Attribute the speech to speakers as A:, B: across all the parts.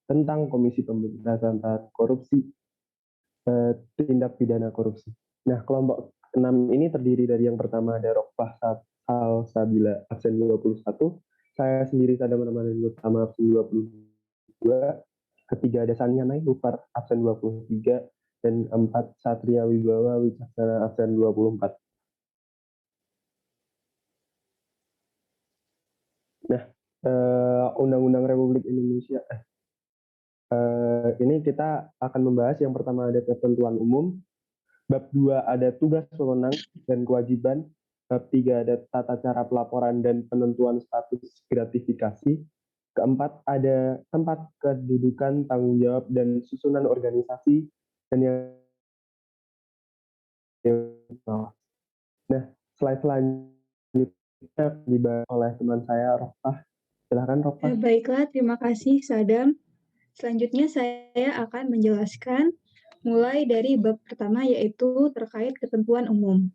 A: tentang Komisi Pemberantasan Korupsi, tindak pidana korupsi. Nah, kelompok 6 ini terdiri dari yang pertama ada Rokfah Salsabila absen 21, saya sendiri Sadam Ramadan Utama absen 22, ketiga ada Sania Nailufar absen 23, dan 4 Satria Wibawa Wicaksana absen 24. Nah, Undang-Undang Republik Indonesia ini kita akan membahas yang pertama ada ketentuan umum, bab 2 ada tugas wewenang dan kewajiban, bab 3 ada tata cara pelaporan dan penentuan status gratifikasi, keempat ada tempat kedudukan, tanggung jawab dan susunan organisasi, dan yang nah, slide selanjutnya dibahas oleh teman saya Rokfah. Silahkan Rokfah.
B: Baiklah, terima kasih Sadam. Selanjutnya saya akan menjelaskan mulai dari bab pertama yaitu terkait ketentuan umum.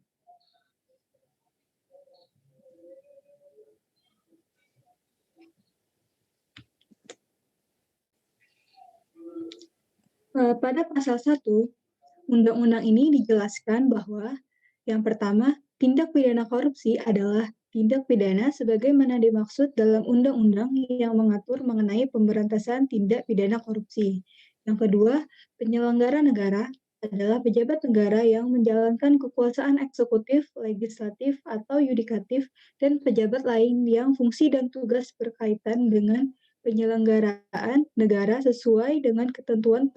B: Pada pasal 1, undang-undang ini dijelaskan bahwa yang pertama, tindak pidana korupsi adalah tindak pidana sebagaimana dimaksud dalam undang-undang yang mengatur mengenai pemberantasan tindak pidana korupsi. Yang kedua, penyelenggara negara adalah pejabat negara yang menjalankan kekuasaan eksekutif, legislatif, atau yudikatif, dan pejabat lain yang fungsi dan tugas berkaitan dengan penyelenggaraan negara sesuai dengan ketentuan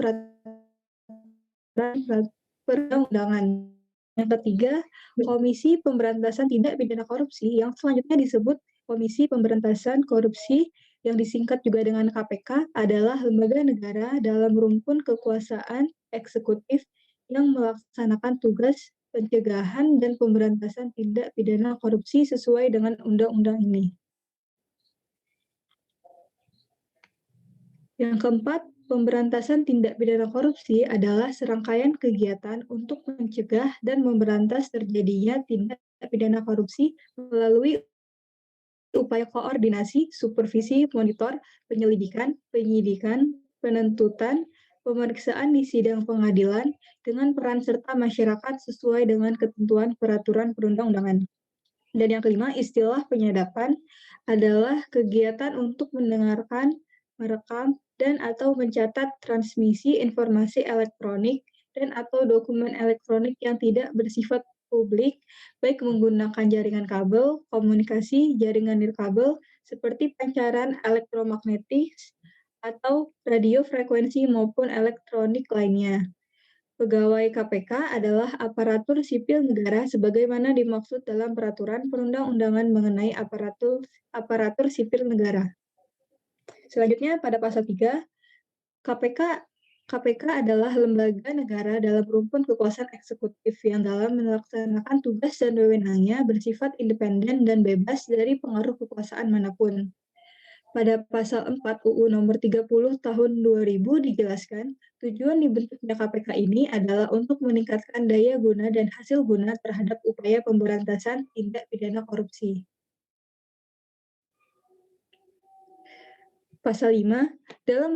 B: perundang-undangan. Yang ketiga, Komisi Pemberantasan Tindak Pidana Korupsi yang selanjutnya disebut Komisi Pemberantasan Korupsi yang disingkat juga dengan KPK adalah lembaga negara dalam rumpun kekuasaan eksekutif yang melaksanakan tugas pencegahan dan pemberantasan tindak pidana korupsi sesuai dengan undang-undang ini. Yang keempat, pemberantasan tindak pidana korupsi adalah serangkaian kegiatan untuk mencegah dan memberantas terjadinya tindak pidana korupsi melalui upaya koordinasi, supervisi, monitor, penyelidikan, penyidikan, penuntutan, pemeriksaan di sidang pengadilan dengan peran serta masyarakat sesuai dengan ketentuan peraturan perundang-undangan. Dan yang kelima, istilah penyadapan adalah kegiatan untuk mendengarkan, merekam, dan atau mencatat transmisi informasi elektronik dan atau dokumen elektronik yang tidak bersifat publik, baik menggunakan jaringan kabel, komunikasi, jaringan nirkabel, seperti pancaran elektromagnetik atau radio frekuensi maupun elektronik lainnya. Pegawai KPK adalah aparatur sipil negara sebagaimana dimaksud dalam peraturan perundang-undangan mengenai aparatur sipil negara. Selanjutnya pada pasal 3, KPK adalah lembaga negara dalam rumpun kekuasaan eksekutif yang dalam melaksanakan tugas dan wewenangnya bersifat independen dan bebas dari pengaruh kekuasaan manapun. Pada pasal 4 UU nomor 30 tahun 2000 dijelaskan, tujuan dibentuknya KPK ini adalah untuk meningkatkan daya guna dan hasil guna terhadap upaya pemberantasan tindak pidana korupsi. Pasal 5, dalam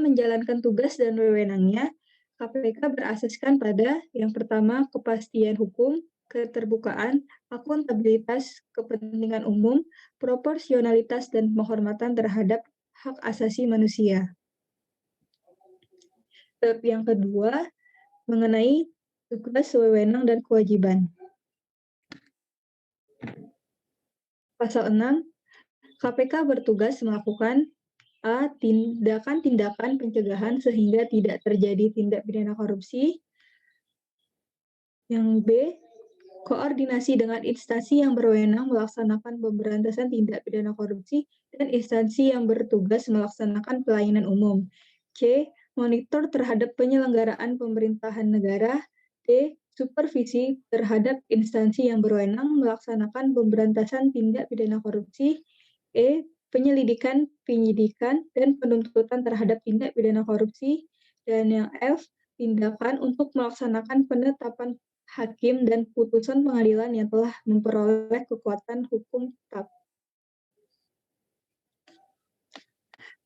B: menjalankan tugas dan wewenangnya, KPK berasaskan pada yang pertama kepastian hukum, keterbukaan, akuntabilitas, kepentingan umum, proporsionalitas, dan penghormatan terhadap hak asasi manusia. Bab yang kedua mengenai tugas, wewenang, dan kewajiban. Pasal 6, KPK bertugas melakukan A. Tindakan-tindakan pencegahan sehingga tidak terjadi tindak pidana korupsi. Yang B. Koordinasi dengan instansi yang berwenang melaksanakan pemberantasan tindak pidana korupsi dan instansi yang bertugas melaksanakan pelayanan umum. C. Monitor terhadap penyelenggaraan pemerintahan negara. D. Supervisi terhadap instansi yang berwenang melaksanakan pemberantasan tindak pidana korupsi. E. Penyelidikan, penyidikan, dan penuntutan terhadap tindak pidana korupsi. Dan yang F. Tindakan untuk melaksanakan penetapan hakim dan putusan pengadilan yang telah memperoleh kekuatan hukum tetap.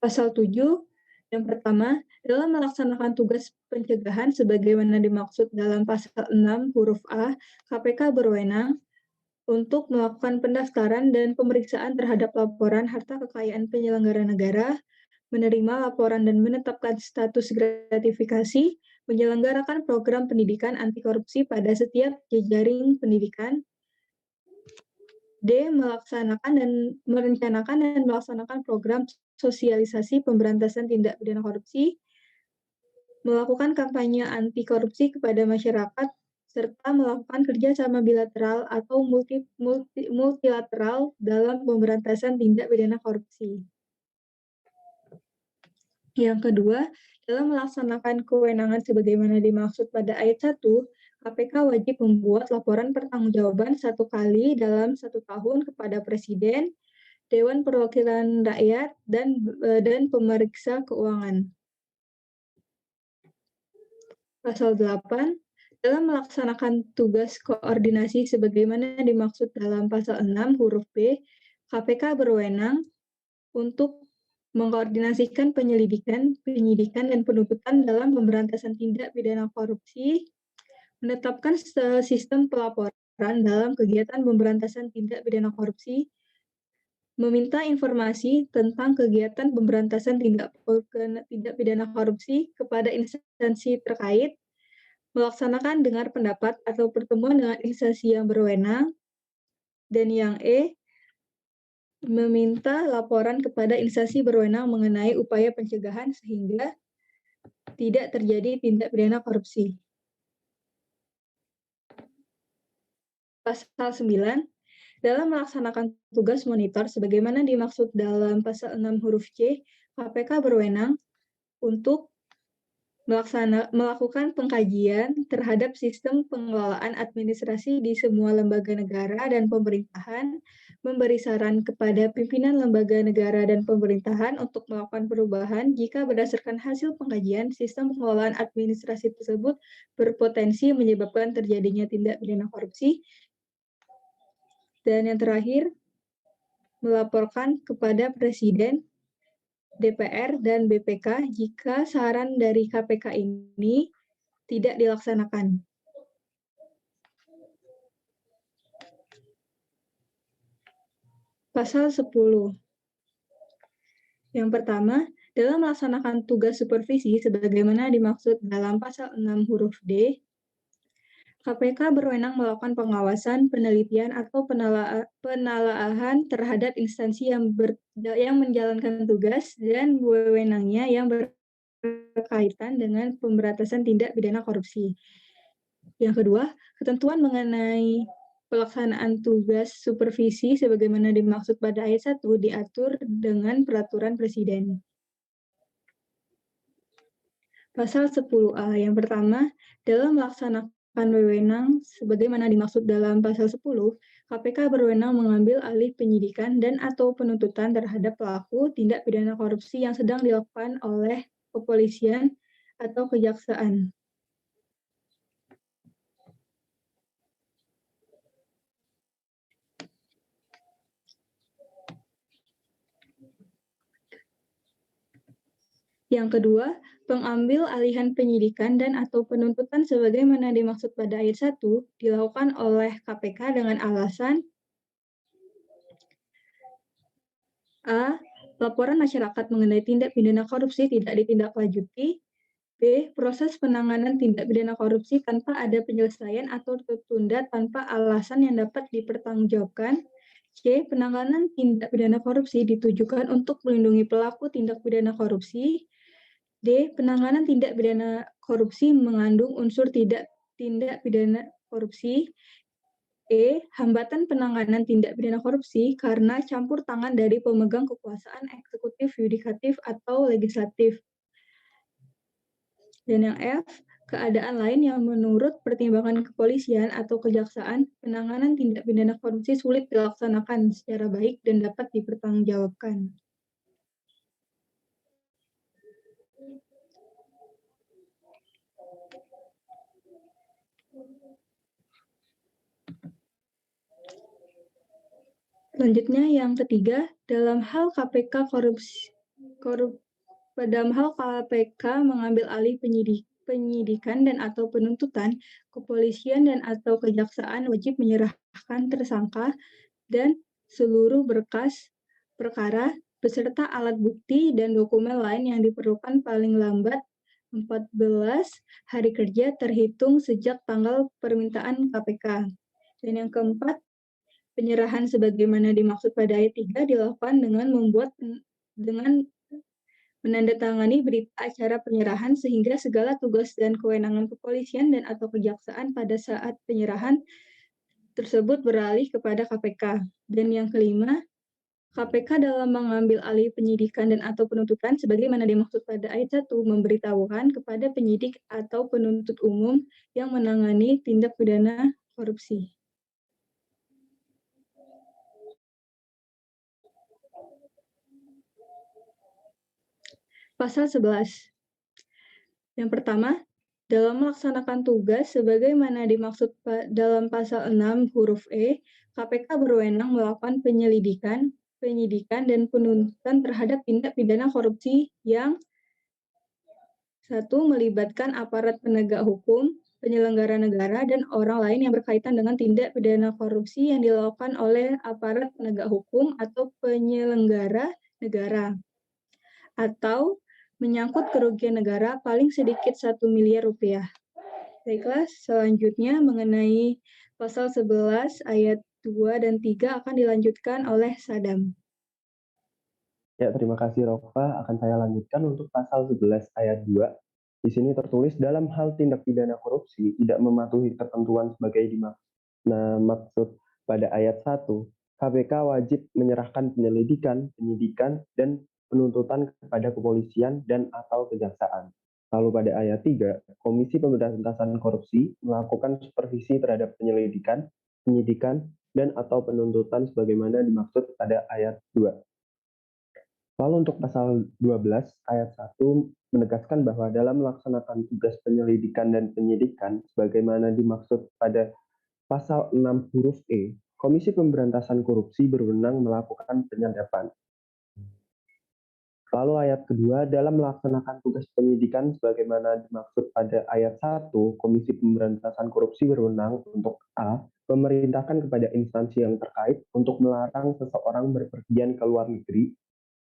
B: Pasal 7, Yang pertama, dalam melaksanakan tugas pencegahan sebagaimana dimaksud dalam pasal 6 huruf A, KPK berwenang untuk melakukan pendaftaran dan pemeriksaan terhadap laporan harta kekayaan penyelenggara negara, menerima laporan dan menetapkan status gratifikasi, menyelenggarakan program pendidikan anti korupsi pada setiap jejaring pendidikan, D. Melaksanakan dan merencanakan dan melaksanakan program sosialisasi pemberantasan tindak pidana korupsi, melakukan kampanye anti korupsi kepada masyarakat, serta melakukan kerjasama bilateral atau multilateral dalam pemberantasan tindak pidana korupsi. Yang kedua, dalam melaksanakan kewenangan sebagaimana dimaksud pada ayat 1, KPK wajib membuat laporan pertanggungjawaban 1 kali dalam 1 tahun kepada Presiden, Dewan Perwakilan Rakyat, dan pemeriksa keuangan. Pasal 8, dalam melaksanakan tugas koordinasi sebagaimana dimaksud dalam pasal 6 huruf B, KPK berwenang untuk mengkoordinasikan penyelidikan, penyidikan, dan penuntutan dalam pemberantasan tindak pidana korupsi, menetapkan sistem pelaporan dalam kegiatan pemberantasan tindak pidana korupsi, meminta informasi tentang kegiatan pemberantasan tindak pidana korupsi kepada instansi terkait, melaksanakan dengar pendapat atau pertemuan dengan instansi yang berwenang, dan yang E, meminta laporan kepada instansi berwenang mengenai upaya pencegahan sehingga tidak terjadi tindak pidana korupsi. Pasal 9, dalam melaksanakan tugas monitor sebagaimana dimaksud dalam pasal 6 huruf C, KPK berwenang untuk melakukan pengkajian terhadap sistem pengelolaan administrasi di semua lembaga negara dan pemerintahan, memberi saran kepada pimpinan lembaga negara dan pemerintahan untuk melakukan perubahan jika berdasarkan hasil pengkajian sistem pengelolaan administrasi tersebut berpotensi menyebabkan terjadinya tindak pidana korupsi. Dan yang terakhir, melaporkan kepada Presiden, DPR, dan BPK jika saran dari KPK ini tidak dilaksanakan. Pasal 10. Yang pertama, dalam melaksanakan tugas supervisi sebagaimana dimaksud dalam pasal 6 huruf D, KPK berwenang melakukan pengawasan, penelitian, atau penelaahan terhadap instansi yang menjalankan tugas dan wewenangnya yang berkaitan dengan pemberantasan tindak pidana korupsi. Yang kedua, ketentuan mengenai pelaksanaan tugas supervisi sebagaimana dimaksud pada ayat 1 diatur dengan peraturan Presiden. Pasal 10A. Yang pertama, dalam melaksanakan wewenang sebagaimana dimaksud dalam pasal 10, KPK berwenang mengambil alih penyidikan dan atau penuntutan terhadap pelaku tindak pidana korupsi yang sedang dilakukan oleh kepolisian atau kejaksaan. Yang kedua, pengambil alihan penyidikan dan atau penuntutan sebagaimana dimaksud pada ayat 1 dilakukan oleh KPK dengan alasan A. Laporan masyarakat mengenai tindak pidana korupsi tidak ditindaklanjuti. B. Proses penanganan tindak pidana korupsi tanpa ada penyelesaian atau tertunda tanpa alasan yang dapat dipertanggungjawabkan. C. Penanganan tindak pidana korupsi ditujukan untuk melindungi pelaku tindak pidana korupsi. D. Penanganan tindak pidana korupsi mengandung unsur tindak pidana korupsi. E. Hambatan penanganan tindak pidana korupsi karena campur tangan dari pemegang kekuasaan eksekutif, yudikatif, atau legislatif. Dan yang F. Keadaan lain yang menurut pertimbangan kepolisian atau kejaksaan, penanganan tindak pidana korupsi sulit dilaksanakan secara baik dan dapat dipertanggungjawabkan. Selanjutnya yang ketiga, dalam hal KPK Dalam hal KPK mengambil alih penyidikan dan atau penuntutan, kepolisian dan atau kejaksaan wajib menyerahkan tersangka dan seluruh berkas perkara beserta alat bukti dan dokumen lain yang diperlukan paling lambat 14 hari kerja terhitung sejak tanggal permintaan KPK. Dan yang keempat, penyerahan sebagaimana dimaksud pada ayat 3 dilakukan dengan menandatangani berita acara penyerahan sehingga segala tugas dan kewenangan kepolisian dan atau kejaksaan pada saat penyerahan tersebut beralih kepada KPK. Dan yang kelima, KPK dalam mengambil alih penyidikan dan atau penuntutan sebagaimana dimaksud pada ayat 1 memberitahukan kepada penyidik atau penuntut umum yang menangani tindak pidana korupsi. Pasal 11. Yang pertama, dalam melaksanakan tugas sebagaimana dimaksud dalam pasal 6 huruf E, KPK berwenang melakukan penyelidikan, penyidikan, dan penuntutan terhadap tindak pidana korupsi yang 1. Melibatkan aparat penegak hukum, penyelenggara negara, dan orang lain yang berkaitan dengan tindak pidana korupsi yang dilakukan oleh aparat penegak hukum atau penyelenggara negara, atau menyangkut kerugian negara paling sedikit 1 miliar rupiah. Baiklah, selanjutnya mengenai pasal 11 ayat 2 dan 3 akan dilanjutkan oleh Sadam.
A: Ya, terima kasih Rofa. Akan saya lanjutkan untuk pasal 11 ayat 2. Di sini tertulis dalam hal tindak pidana korupsi tidak mematuhi ketentuan sebagai dimaksud pada ayat 1, KPK wajib menyerahkan penyelidikan, penyidikan, dan penuntutan kepada kepolisian dan atau kejaksaan. Lalu pada ayat 3, Komisi Pemberantasan Korupsi melakukan supervisi terhadap penyelidikan, penyidikan, dan atau penuntutan sebagaimana dimaksud pada ayat 2. Lalu untuk pasal 12 ayat 1 menegaskan bahwa dalam melaksanakan tugas penyelidikan dan penyidikan sebagaimana dimaksud pada pasal 6 huruf E, Komisi Pemberantasan Korupsi berwenang melakukan penyadapan. Lalu ayat kedua, dalam melaksanakan tugas penyidikan sebagaimana dimaksud pada ayat 1, Komisi Pemberantasan Korupsi berwenang untuk A. Memerintahkan kepada instansi yang terkait untuk melarang seseorang berpergian ke luar negeri.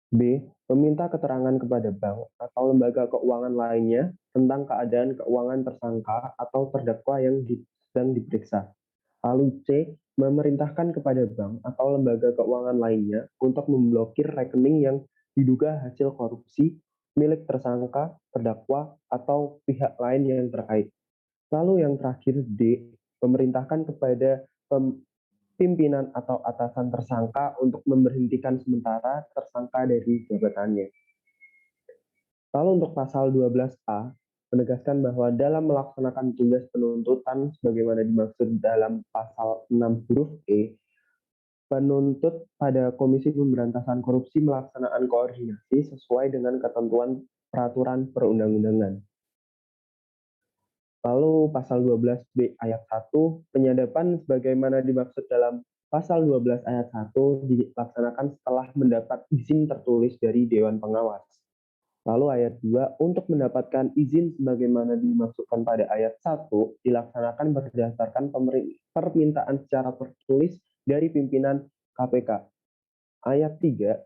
A: B. Meminta keterangan kepada bank atau lembaga keuangan lainnya tentang keadaan keuangan tersangka atau terdakwa yang sedang diperiksa. Lalu C. Memerintahkan kepada bank atau lembaga keuangan lainnya untuk memblokir rekening yang diduga hasil korupsi milik tersangka, terdakwa, atau pihak lain yang terkait. Lalu yang terakhir D. Memerintahkan kepada pimpinan atau atasan tersangka untuk memberhentikan sementara tersangka dari jabatannya. Lalu untuk pasal 12A menegaskan bahwa dalam melaksanakan tugas penuntutan sebagaimana dimaksud dalam pasal 6 huruf E, penuntut pada Komisi Pemberantasan Korupsi melaksanakan koordinasi sesuai dengan ketentuan peraturan perundang-undangan. Lalu pasal 12B ayat 1, penyadapan sebagaimana dimaksud dalam pasal 12 ayat 1 dilaksanakan setelah mendapat izin tertulis dari Dewan Pengawas. Lalu ayat 2, untuk mendapatkan izin sebagaimana dimaksudkan pada ayat 1, dilaksanakan berdasarkan permintaan secara tertulis dari pimpinan KPK. Ayat 3,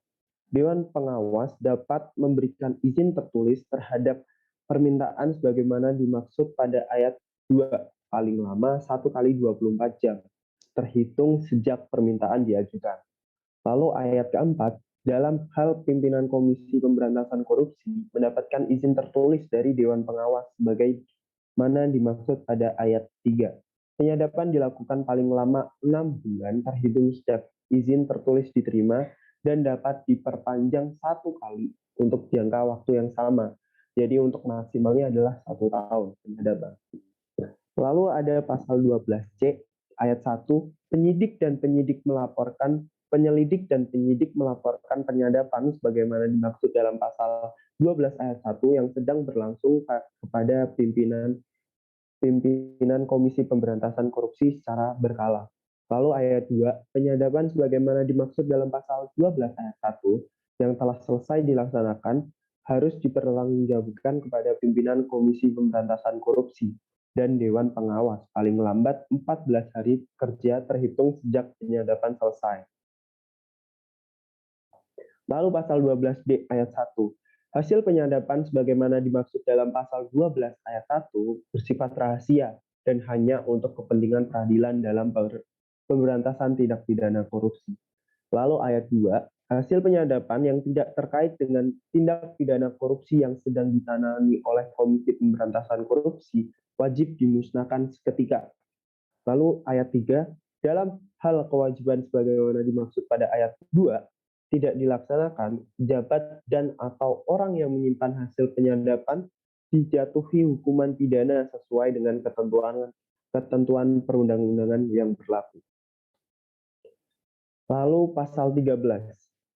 A: Dewan Pengawas dapat memberikan izin tertulis terhadap permintaan sebagaimana dimaksud pada ayat 2, paling lama 1 kali 24 jam, terhitung sejak permintaan diajukan. Lalu ayat keempat, dalam hal pimpinan Komisi Pemberantasan Korupsi mendapatkan izin tertulis dari Dewan Pengawas sebagai mana dimaksud pada ayat 3. Penyadapan dilakukan paling lama 6 bulan terhitung sejak izin tertulis diterima dan dapat diperpanjang 1 kali untuk jangka waktu yang sama. Jadi untuk maksimalnya adalah 1 tahun penyadapan. Lalu ada pasal 12C ayat 1, penyelidik dan penyidik melaporkan penyadapan sebagaimana dimaksud dalam pasal 12 ayat 1 yang sedang berlangsung kepada pimpinan Komisi Pemberantasan Korupsi secara berkala. Lalu ayat 2, penyadapan sebagaimana dimaksud dalam pasal 12 ayat 1 yang telah selesai dilaksanakan harus dipertanggungjawabkan kepada pimpinan Komisi Pemberantasan Korupsi dan Dewan Pengawas paling lambat 14 hari kerja terhitung sejak penyadapan selesai. Lalu pasal 12D ayat 1. Hasil penyadapan sebagaimana dimaksud dalam pasal 12 ayat 1 bersifat rahasia dan hanya untuk kepentingan peradilan dalam pemberantasan tindak pidana korupsi. Lalu ayat 2, hasil penyadapan yang tidak terkait dengan tindak pidana korupsi yang sedang ditangani oleh Komisi Pemberantasan Korupsi wajib dimusnahkan seketika. Lalu ayat 3, dalam hal kewajiban sebagaimana dimaksud pada ayat 2, tidak dilaksanakan, pejabat dan atau orang yang menyimpan hasil penyadapan dijatuhi hukuman pidana sesuai dengan ketentuan perundang-undangan yang berlaku. Lalu pasal 13.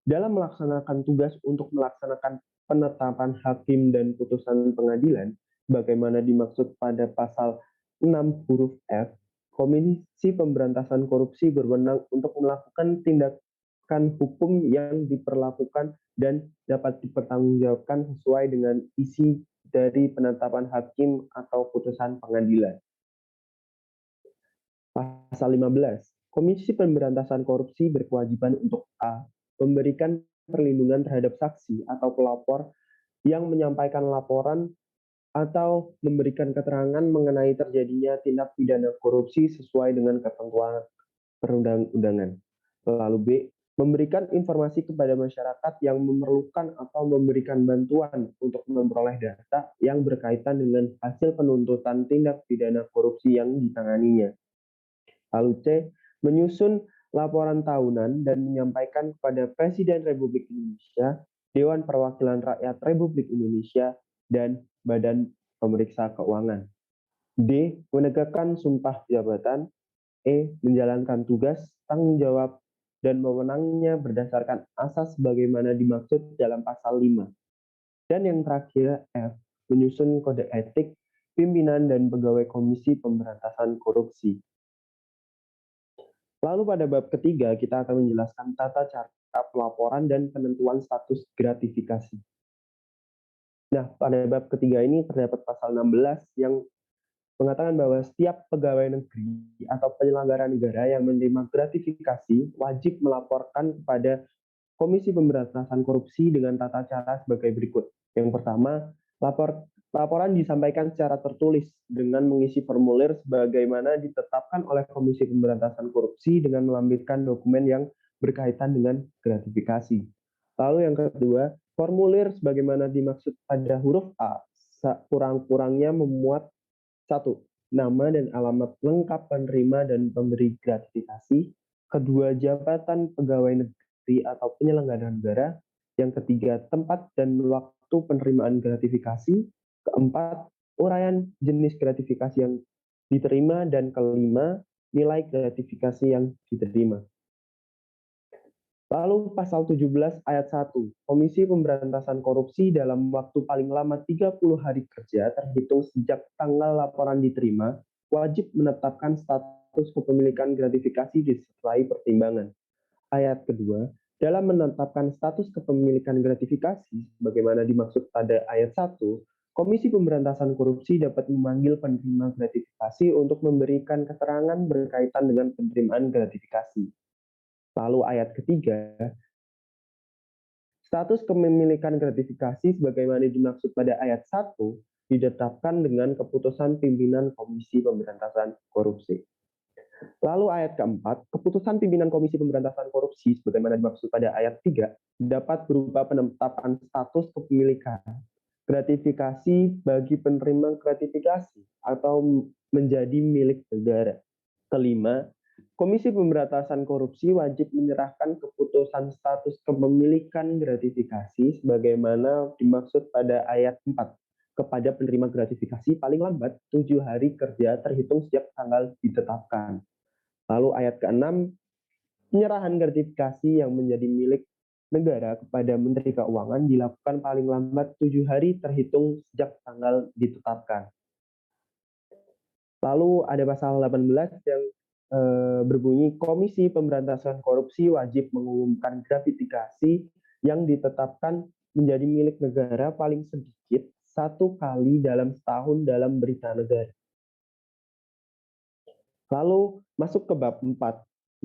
A: Dalam melaksanakan tugas untuk melaksanakan penetapan hakim dan putusan pengadilan, bagaimana dimaksud pada pasal 6 huruf F, Komisi Pemberantasan Korupsi berwenang untuk melakukan tindakan hukum yang diperlakukan dan dapat dipertanggungjawabkan sesuai dengan isi dari penetapan hakim atau putusan pengadilan. Pasal 15. Komisi Pemberantasan Korupsi berkewajiban untuk A. Memberikan perlindungan terhadap saksi atau pelapor yang menyampaikan laporan atau memberikan keterangan mengenai terjadinya tindak pidana korupsi sesuai dengan ketentuan perundang-undangan. Lalu B. Memberikan informasi kepada masyarakat yang memerlukan atau memberikan bantuan untuk memperoleh data yang berkaitan dengan hasil penuntutan tindak pidana korupsi yang ditanganinya. Lalu C. Menyusun laporan tahunan dan menyampaikan kepada Presiden Republik Indonesia, Dewan Perwakilan Rakyat Republik Indonesia, dan Badan Pemeriksa Keuangan. D. Menegakkan sumpah jabatan. E. Menjalankan tugas, tanggung jawab, dan wewenangnya berdasarkan asas bagaimana dimaksud dalam pasal 5. Dan yang terakhir, F. Menyusun kode etik pimpinan dan pegawai Komisi Pemberantasan Korupsi. Lalu pada bab ketiga, kita akan menjelaskan tata cara pelaporan dan penentuan status gratifikasi. Nah, pada bab ketiga ini terdapat pasal 16 yang mengatakan bahwa setiap pegawai negeri atau penyelenggara negara yang menerima gratifikasi wajib melaporkan kepada Komisi Pemberantasan Korupsi dengan tata cara sebagai berikut. Yang pertama, laporan disampaikan secara tertulis dengan mengisi formulir sebagaimana ditetapkan oleh Komisi Pemberantasan Korupsi dengan melampirkan dokumen yang berkaitan dengan gratifikasi. Lalu yang kedua, formulir sebagaimana dimaksud pada huruf A, kurang-kurangnya memuat 1. Nama dan alamat lengkap penerima dan pemberi gratifikasi. Kedua, jabatan pegawai negeri atau penyelenggara negara. Yang ketiga, tempat dan waktu penerimaan gratifikasi. Keempat, uraian jenis gratifikasi yang diterima. Dan kelima, nilai gratifikasi yang diterima. Lalu pasal 17 ayat 1, Komisi Pemberantasan Korupsi dalam waktu paling lama 30 hari kerja terhitung sejak tanggal laporan diterima, wajib menetapkan status kepemilikan gratifikasi disertai pertimbangan. Ayat kedua, dalam menetapkan status kepemilikan gratifikasi, bagaimana dimaksud pada ayat 1, Komisi Pemberantasan Korupsi dapat memanggil penerima gratifikasi untuk memberikan keterangan berkaitan dengan penerimaan gratifikasi. Lalu ayat ketiga, status kepemilikan gratifikasi sebagaimana dimaksud pada ayat 1 ditetapkan dengan keputusan pimpinan Komisi Pemberantasan Korupsi. Lalu ayat keempat, keputusan pimpinan Komisi Pemberantasan Korupsi sebagaimana dimaksud pada ayat 3 dapat berupa penetapan status kepemilikan gratifikasi bagi penerima gratifikasi atau menjadi milik negara. Kelima, Komisi Pemberantasan Korupsi wajib menyerahkan keputusan status kepemilikan gratifikasi sebagaimana dimaksud pada ayat 4 kepada penerima gratifikasi paling lambat 7 hari kerja terhitung sejak tanggal ditetapkan. Lalu ayat ke-6, penyerahan gratifikasi yang menjadi milik negara kepada Menteri Keuangan dilakukan paling lambat 7 hari terhitung sejak tanggal ditetapkan. Lalu ada pasal 18 yang berbunyi Komisi Pemberantasan Korupsi wajib mengumumkan gratifikasi yang ditetapkan menjadi milik negara paling sedikit 1 kali dalam setahun dalam berita negara. Lalu masuk ke bab 4,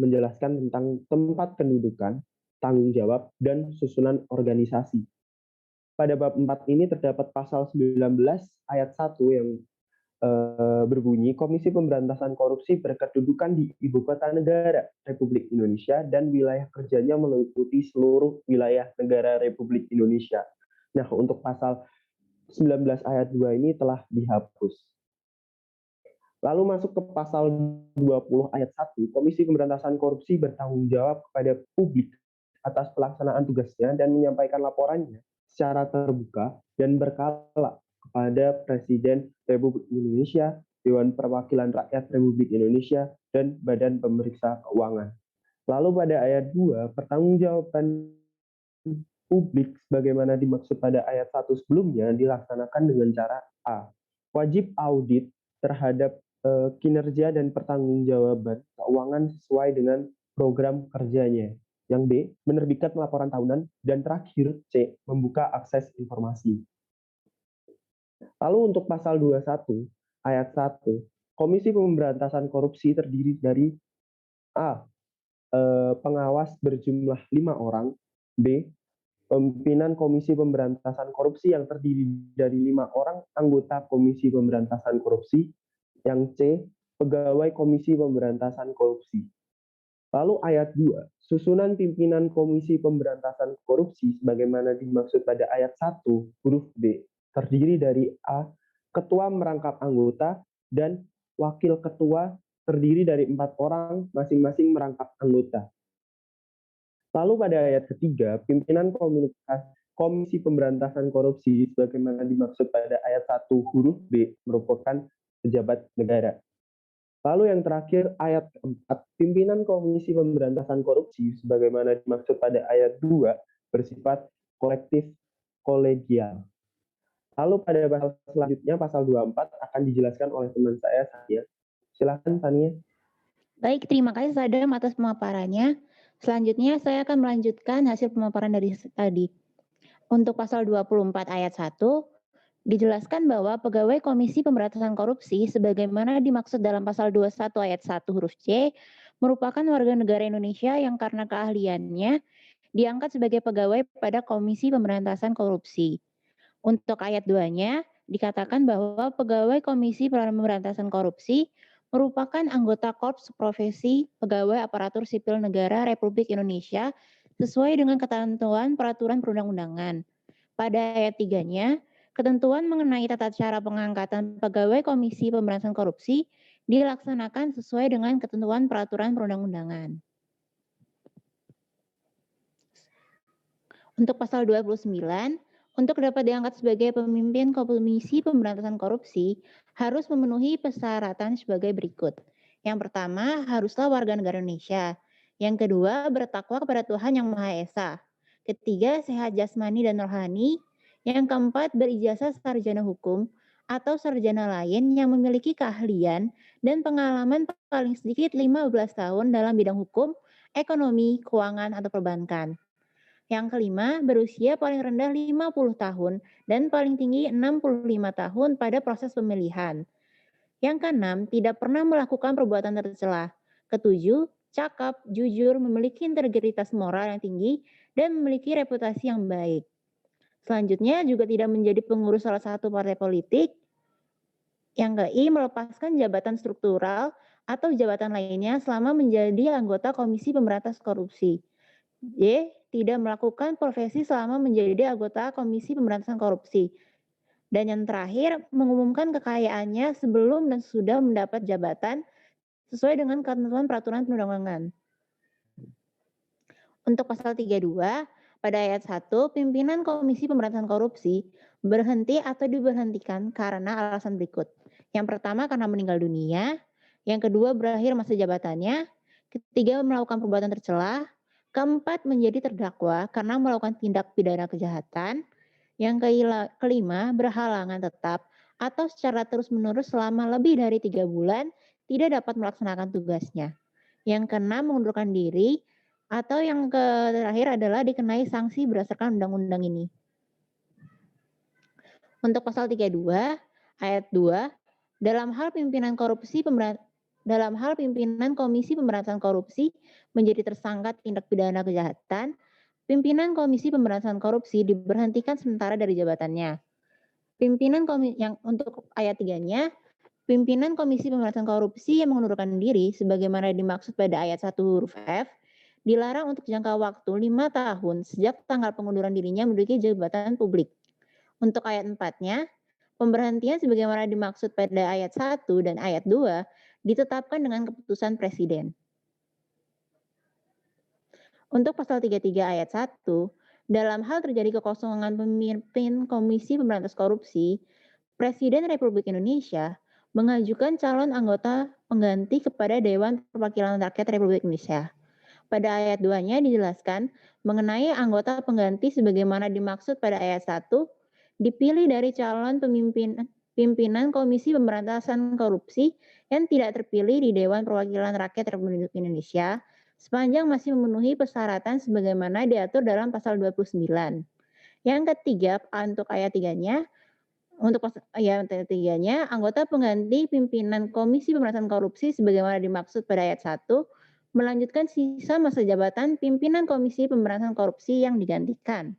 A: menjelaskan tentang tempat kedudukan, tanggung jawab, dan susunan organisasi. Pada bab 4 ini terdapat pasal 19 ayat 1 yang berbunyi, Komisi Pemberantasan Korupsi berkedudukan di Ibu Kota Negara Republik Indonesia dan wilayah kerjanya meliputi seluruh wilayah negara Republik Indonesia. Nah, untuk pasal 19 ayat 2 ini telah dihapus. Lalu masuk ke pasal 20 ayat 1, Komisi Pemberantasan Korupsi bertanggung jawab kepada publik atas pelaksanaan tugasnya dan menyampaikan laporannya secara terbuka dan berkala kepada Presiden Republik Indonesia, Dewan Perwakilan Rakyat Republik Indonesia, dan Badan Pemeriksa Keuangan. Lalu pada ayat 2, pertanggungjawaban publik sebagaimana dimaksud pada ayat 1 sebelumnya dilaksanakan dengan cara A. Wajib audit terhadap kinerja dan pertanggungjawaban keuangan sesuai dengan program kerjanya. Yang B, menerbitkan laporan tahunan. Dan terakhir, C, membuka akses informasi. Lalu untuk pasal 21 ayat 1, Komisi Pemberantasan Korupsi terdiri dari A. Pengawas berjumlah 5 orang. B. Pimpinan Komisi Pemberantasan Korupsi yang terdiri dari 5 orang anggota Komisi Pemberantasan Korupsi. Yang C. Pegawai Komisi Pemberantasan Korupsi. Lalu ayat 2, susunan pimpinan Komisi Pemberantasan Korupsi sebagaimana dimaksud pada ayat 1 huruf B terdiri dari A. Ketua merangkap anggota dan wakil ketua terdiri dari 4 orang masing-masing merangkap anggota. Lalu pada ayat ketiga, pimpinan Komisi Pemberantasan Korupsi sebagaimana dimaksud pada ayat 1 huruf B merupakan pejabat negara. Lalu yang terakhir ayat keempat, pimpinan Komisi Pemberantasan Korupsi sebagaimana dimaksud pada ayat 2 bersifat kolektif kolegial. Lalu pada pasal selanjutnya, pasal 24 akan dijelaskan oleh teman saya, Sania. Silakan, Sania.
C: Baik, terima kasih Sadam atas pemaparannya. Selanjutnya saya akan melanjutkan hasil pemaparan dari tadi. Untuk pasal 24 ayat 1, dijelaskan bahwa pegawai Komisi Pemberantasan Korupsi sebagaimana dimaksud dalam pasal 21 ayat 1 huruf C merupakan warga negara Indonesia yang karena keahliannya diangkat sebagai pegawai pada Komisi Pemberantasan Korupsi. Untuk ayat 2-nya dikatakan bahwa pegawai Komisi Pemberantasan Korupsi merupakan anggota Korps Profesi Pegawai Aparatur Sipil Negara Republik Indonesia sesuai dengan ketentuan peraturan perundang-undangan. Pada ayat 3-nya, ketentuan mengenai tata cara pengangkatan pegawai Komisi Pemberantasan Korupsi dilaksanakan sesuai dengan ketentuan peraturan perundang-undangan. Untuk pasal 29, untuk dapat diangkat sebagai pemimpin Komisi Pemberantasan Korupsi harus memenuhi persyaratan sebagai berikut. Yang pertama, haruslah warga negara Indonesia. Yang kedua, bertakwa kepada Tuhan Yang Maha Esa. Ketiga, sehat jasmani dan rohani. Yang keempat, berijazah sarjana hukum atau sarjana lain yang memiliki keahlian dan pengalaman paling sedikit 15 tahun dalam bidang hukum, ekonomi, keuangan, atau perbankan. Yang kelima, berusia paling rendah 50 tahun dan paling tinggi 65 tahun pada proses pemilihan. Yang keenam, tidak pernah melakukan perbuatan tercela. Ketujuh, cakap, jujur, memiliki integritas moral yang tinggi, dan memiliki reputasi yang baik. Selanjutnya, juga tidak menjadi pengurus salah satu partai politik. Yang ke-I, melepaskan jabatan struktural atau jabatan lainnya selama menjadi anggota Komisi Pemberantasan Korupsi. J, tidak melakukan profesi selama menjadi anggota Komisi Pemberantasan Korupsi. Dan yang terakhir, mengumumkan kekayaannya sebelum dan sesudah mendapat jabatan sesuai dengan ketentuan peraturan perundang-undangan. Untuk pasal 32, pada ayat 1, pimpinan Komisi Pemberantasan Korupsi berhenti atau diberhentikan karena alasan berikut. Yang pertama, karena meninggal dunia. Yang kedua, berakhir masa jabatannya. Ketiga, melakukan perbuatan tercela. Keempat, menjadi terdakwa karena melakukan tindak pidana kejahatan. Yang kelima, berhalangan tetap atau secara terus-menerus selama lebih dari 3 bulan tidak dapat melaksanakan tugasnya. Yang keenam, mengundurkan diri. Atau yang terakhir adalah dikenai sanksi berdasarkan undang-undang ini. Untuk pasal 32 ayat 2, dalam hal pimpinan Komisi Pemberantasan Korupsi menjadi tersangka tindak pidana kejahatan, pimpinan Komisi Pemberantasan Korupsi diberhentikan sementara dari jabatannya. Untuk ayat 3-nya, pimpinan Komisi Pemberantasan Korupsi yang mengundurkan diri sebagaimana dimaksud pada ayat 1 huruf F dilarang untuk jangka waktu 5 tahun sejak tanggal pengunduran dirinya menduduki jabatan publik. Untuk ayat 4-nya, pemberhentian sebagaimana dimaksud pada ayat 1 dan ayat 2 ditetapkan dengan keputusan Presiden. Untuk pasal 33 ayat 1, dalam hal terjadi kekosongan pemimpin Komisi Pemberantasan Korupsi, Presiden Republik Indonesia mengajukan calon anggota pengganti kepada Dewan Perwakilan Rakyat Republik Indonesia. Pada ayat 2-nya dijelaskan mengenai anggota pengganti sebagaimana dimaksud pada ayat 1, dipilih dari calon pimpinan Komisi Pemberantasan Korupsi yang tidak terpilih di Dewan Perwakilan Rakyat Republik Indonesia sepanjang masih memenuhi persyaratan sebagaimana diatur dalam pasal 29. Yang ketiga, untuk ayat 3-nya, anggota pengganti pimpinan Komisi Pemberantasan Korupsi sebagaimana dimaksud pada ayat 1 melanjutkan sisa masa jabatan pimpinan Komisi Pemberantasan Korupsi yang digantikan.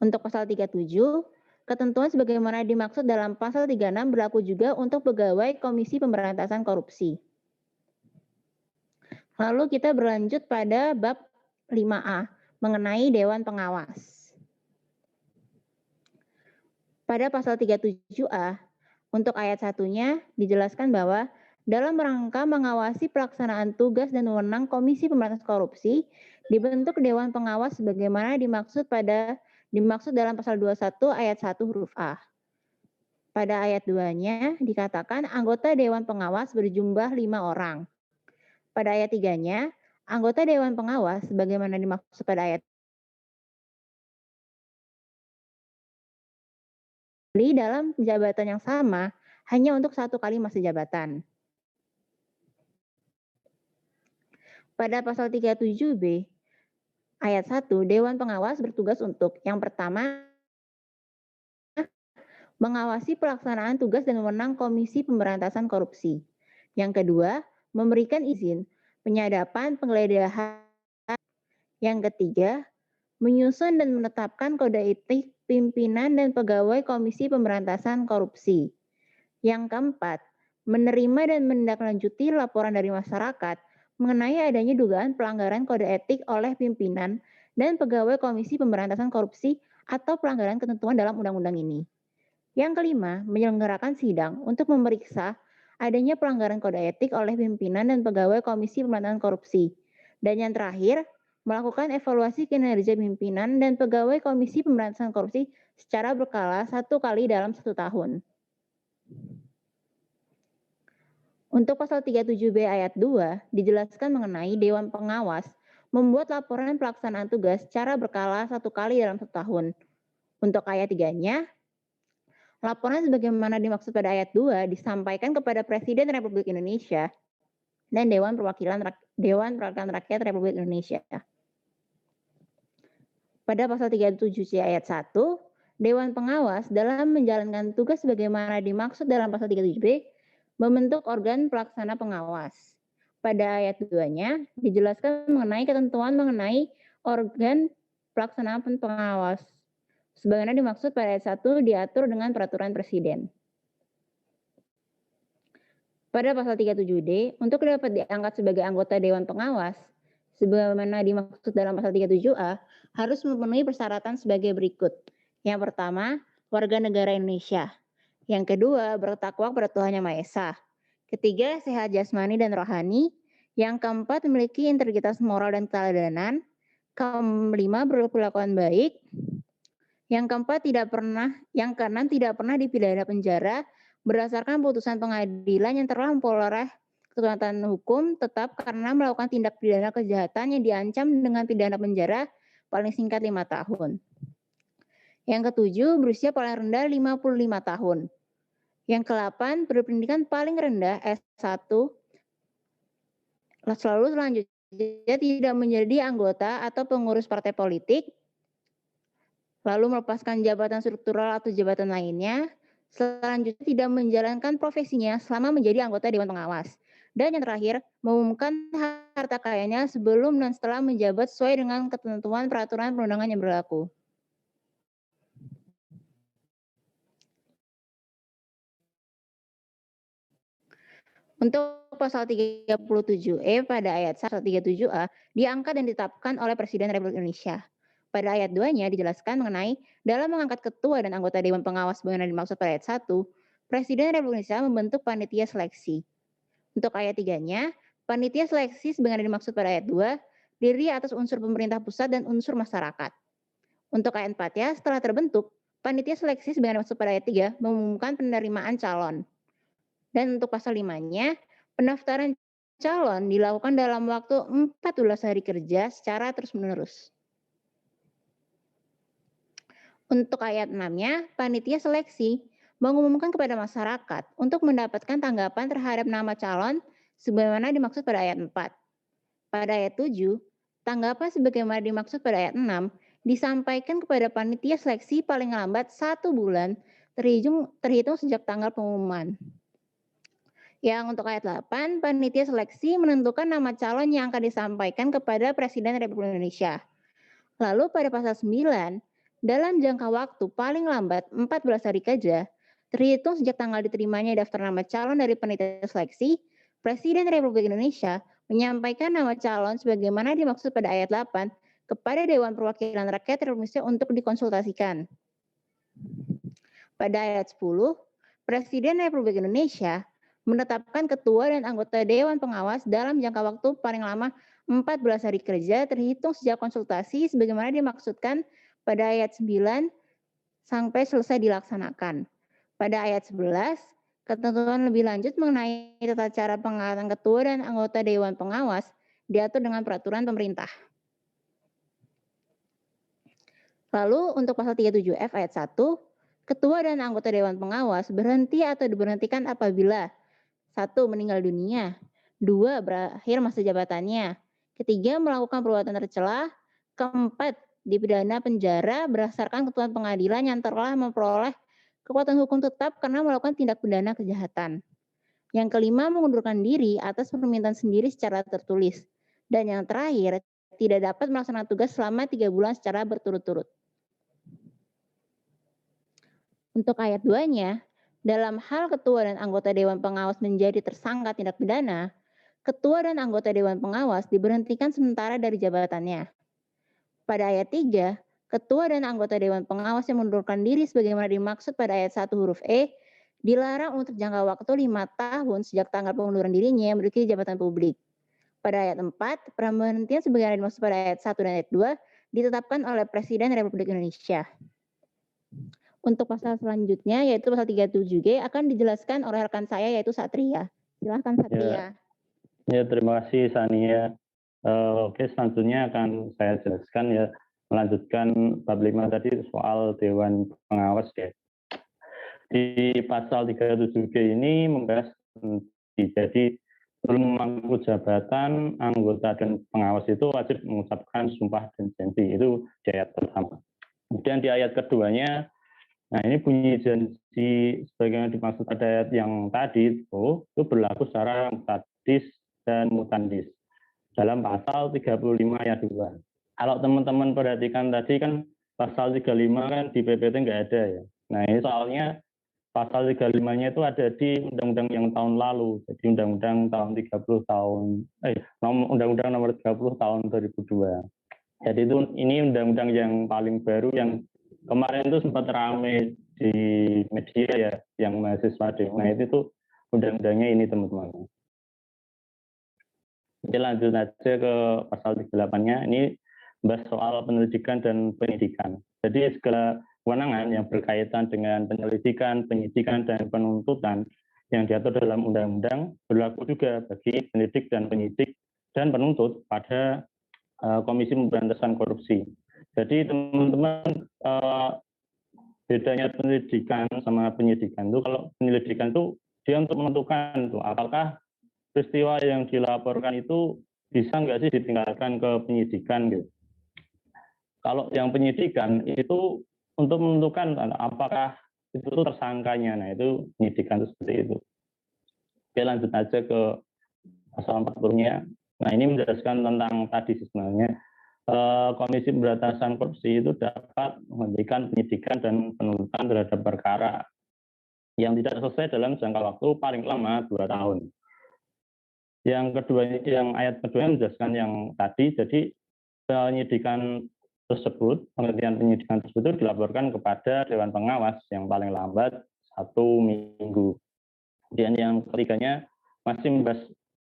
C: Untuk pasal 37, ketentuan sebagaimana dimaksud dalam pasal 36 berlaku juga untuk pegawai Komisi Pemberantasan Korupsi. Lalu kita berlanjut pada bab 5A mengenai Dewan Pengawas. Pada pasal 37A, untuk ayat 1-nya dijelaskan bahwa dalam rangka mengawasi pelaksanaan tugas dan wewenang Komisi Pemberantasan Korupsi, dibentuk Dewan Pengawas sebagaimana dimaksud dalam pasal 21 ayat 1 huruf A. Pada ayat 2-nya dikatakan anggota Dewan Pengawas berjumlah 5 orang. Pada ayat 3-nya, anggota Dewan Pengawas sebagaimana dimaksud pada ayat dalam jabatan yang sama hanya untuk 1 kali masa jabatan. Pada pasal 37B ayat 1, Dewan Pengawas bertugas untuk yang pertama, mengawasi pelaksanaan tugas dan wewenang Komisi Pemberantasan Korupsi. Yang kedua, memberikan izin, penyadapan, penggeledahan. Yang ketiga, menyusun dan menetapkan kode etik pimpinan dan pegawai Komisi Pemberantasan Korupsi. Yang keempat, menerima dan menindaklanjuti laporan dari masyarakat mengenai adanya dugaan pelanggaran kode etik oleh pimpinan dan pegawai Komisi Pemberantasan Korupsi atau pelanggaran ketentuan dalam undang-undang ini. Yang kelima, menyelenggarakan sidang untuk memeriksa adanya pelanggaran kode etik oleh pimpinan dan pegawai Komisi Pemberantasan Korupsi. Dan yang terakhir, melakukan evaluasi kinerja pimpinan dan pegawai Komisi Pemberantasan Korupsi secara berkala 1 kali dalam 1 tahun. Untuk pasal 37B ayat 2 dijelaskan mengenai Dewan Pengawas membuat laporan pelaksanaan tugas secara berkala 1 kali dalam 1 tahun. Untuk ayat 3-nya, laporan sebagaimana dimaksud pada ayat 2 disampaikan kepada Presiden Republik Indonesia dan Dewan Perwakilan Rakyat Republik Indonesia. Pada pasal 37C ayat 1, Dewan Pengawas dalam menjalankan tugas sebagaimana dimaksud dalam pasal 37B membentuk organ pelaksana pengawas. Pada ayat 2-nya dijelaskan mengenai ketentuan mengenai organ pelaksanaan pengawas. Sebagaimana dimaksud pada ayat 1 diatur dengan peraturan Presiden. Pada pasal 37D, untuk dapat diangkat sebagai anggota Dewan Pengawas, sebagaimana dimaksud dalam pasal 37A, harus memenuhi persyaratan sebagai berikut. Yang pertama, warga negara Indonesia. Yang kedua, bertakwa kepada Tuhan Yang Maha Esa. Ketiga, sehat jasmani dan rohani. Yang keempat, memiliki integritas moral dan keteladanan. Kelima, berkelakuan baik. Yang keenam tidak pernah dipidana penjara berdasarkan putusan pengadilan yang telah memperoleh ketentuan hukum tetap karena melakukan tindak pidana kejahatan yang diancam dengan pidana penjara paling singkat 5 tahun. Yang ketujuh, berusia paling rendah 55 tahun. Yang ke-8, berpendidikan paling rendah S1. Selalu selanjutnya tidak menjadi anggota atau pengurus partai politik. lalu melepaskan jabatan struktural atau jabatan lainnya, selanjutnya tidak menjalankan profesinya selama menjadi anggota Dewan Pengawas. Dan yang terakhir, mengumumkan harta kekayaannya sebelum dan setelah menjabat sesuai dengan ketentuan peraturan perundangan yang berlaku. Untuk pasal 37E pada ayat 137A diangkat dan ditetapkan oleh Presiden Republik Indonesia. Pada ayat 2-nya dijelaskan mengenai dalam mengangkat ketua dan anggota Dewan Pengawas sebagaimana dimaksud pada ayat 1, Presiden Republik Indonesia membentuk panitia seleksi. Untuk ayat 3-nya, panitia seleksi sebagaimana dimaksud pada ayat 2 diri atas unsur pemerintah pusat dan unsur masyarakat. Untuk ayat 4-nya, setelah terbentuk, panitia seleksi sebagaimana dimaksud pada ayat 3 mengumumkan penerimaan calon. Dan untuk pasal 5-nya, pendaftaran calon dilakukan dalam waktu 14 hari kerja secara terus-menerus. Untuk ayat 6-nya, panitia seleksi mengumumkan kepada masyarakat untuk mendapatkan tanggapan terhadap nama calon sebagaimana dimaksud pada ayat 4. Pada ayat 7, tanggapan sebagaimana dimaksud pada ayat 6 disampaikan kepada panitia seleksi paling lambat 1 bulan terhitung sejak tanggal pengumuman. Yang untuk ayat 8, panitia seleksi menentukan nama calon yang akan disampaikan kepada Presiden Republik Indonesia. Lalu pada pasal 9, dalam jangka waktu paling lambat 14 hari kerja, terhitung sejak tanggal diterimanya daftar nama calon dari panitia seleksi, Presiden Republik Indonesia menyampaikan nama calon sebagaimana dimaksud pada ayat 8 kepada Dewan Perwakilan Rakyat Republik Indonesia untuk dikonsultasikan. Pada ayat 10, Presiden Republik Indonesia menetapkan ketua dan anggota Dewan Pengawas dalam jangka waktu paling lama 14 hari kerja terhitung sejak konsultasi sebagaimana dimaksudkan pada ayat 9 sampai selesai dilaksanakan. Pada ayat 11, ketentuan lebih lanjut mengenai tata cara pengangkatan ketua dan anggota Dewan Pengawas diatur dengan peraturan pemerintah. Lalu untuk pasal 37F ayat 1, ketua dan anggota Dewan Pengawas berhenti atau diberhentikan apabila 1. Meninggal dunia. 2. Berakhir masa jabatannya. 3. Melakukan perbuatan tercela. 4. Dipidana penjara berdasarkan keputusan pengadilan yang telah memperoleh kekuatan hukum tetap karena melakukan tindak pidana kejahatan. Yang kelima, mengundurkan diri atas permintaan sendiri secara tertulis. Dan yang terakhir, tidak dapat melaksanakan tugas selama 3 bulan secara berturut-turut. Untuk ayat 2-nya, dalam hal ketua dan anggota Dewan Pengawas menjadi tersangka tindak pidana, ketua dan anggota Dewan Pengawas diberhentikan sementara dari jabatannya. Pada ayat 3, ketua dan anggota Dewan Pengawas yang mengundurkan diri sebagaimana dimaksud pada ayat 1 huruf E, dilarang untuk jangka waktu 5 tahun sejak tanggal pengunduran dirinya yang memiliki jabatan publik. Pada ayat 4, pemberhentian sebagaimana dimaksud pada ayat 1 dan ayat 2 ditetapkan oleh Presiden Republik Indonesia. Untuk pasal selanjutnya yaitu pasal 37G akan dijelaskan oleh rekan saya yaitu Satria. Silahkan Satria.
D: Ya, terima kasih Sania. Oke, selanjutnya akan saya jelaskan ya, melanjutkan bab 5 tadi soal Dewan Pengawas ya. Di pasal 37G ini membahas jadi sebelum memangku jabatan anggota dan pengawas itu wajib mengucapkan sumpah dan janji, itu di ayat pertama. Kemudian di ayat keduanya, nah ini bunyi janji sebagaimana dimaksud pada ayat yang tadi itu berlaku secara mutadis dan mutandis dalam pasal 35 ayat 2. Kalau teman-teman perhatikan tadi kan pasal 35 kan di PPT nggak ada ya. Nah ini soalnya pasal 35-nya itu ada di undang-undang yang tahun lalu. Jadi undang-undang tahun 30 tahun undang-undang nomor 30 tahun 2002. Jadi itu ini undang-undang yang paling baru yang kemarin itu sempat ramai di media ya, yang mahasiswa demo. Nah itu tuh undang-undangnya ini teman-teman. Oke, lanjut aja ke pasal 38-nya. Ini bahas soal penyelidikan dan penyidikan. Jadi segala kewenangan yang berkaitan dengan penyelidikan, penyidikan, dan penuntutan yang diatur dalam undang-undang berlaku juga bagi penyelidik dan penyidik dan penuntut pada Komisi Pemberantasan Korupsi. Jadi teman-teman, bedanya penyelidikan sama penyidikan itu, kalau penyelidikan itu dia untuk menentukan tuh apakah peristiwa yang dilaporkan itu bisa nggak sih ditinggalkan ke penyidikan gitu. Kalau yang penyidikan itu untuk menentukan apakah itu tersangkanya. Nah, itu penyidikan seperti itu. Oke, lanjut aja ke pasal 40-nya. Nah, ini menjelaskan tentang tadi sebenarnya Komisi Pemberantasan Korupsi itu dapat menghentikan penyidikan dan penuntutan terhadap perkara yang tidak selesai dalam jangka waktu paling lama 2 tahun. Yang kedua, yang ayat kedua menjelaskan yang tadi, jadi penyidikan tersebut, penghentian penyidikan tersebut dilaporkan kepada Dewan Pengawas yang paling lambat 1 minggu. Kemudian yang ketiganya masih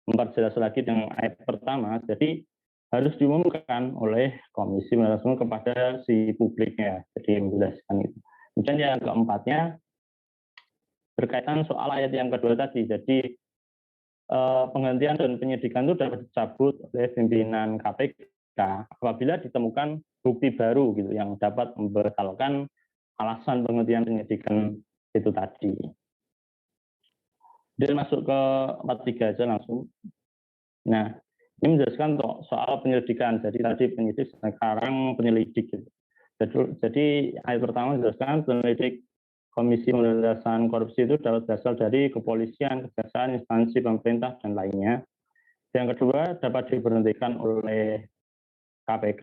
D: memperjelas lagi dengan ayat pertama, jadi harus diumumkan oleh komisi langsung kepada si publiknya, jadi menjelaskan itu. Kemudian yang keempatnya berkaitan soal ayat yang kedua tadi, jadi penghentian dan penyidikan itu dapat dicabut oleh pimpinan KPK apabila ditemukan bukti baru gitu yang dapat membatalkan alasan penghentian penyidikan itu tadi. Dia masuk ke 43 aja langsung. Nah, ini menjelaskan soal penyelidikan. Jadi tadi penyidik, sekarang penyelidik. Gitu. Jadi ayat pertama menjelaskan penyelidik Komisi Pemberantasan Korupsi itu dapat berasal dari kepolisian, kejaksaan, instansi pemerintah, dan lainnya. Yang kedua, dapat diberhentikan oleh KPK,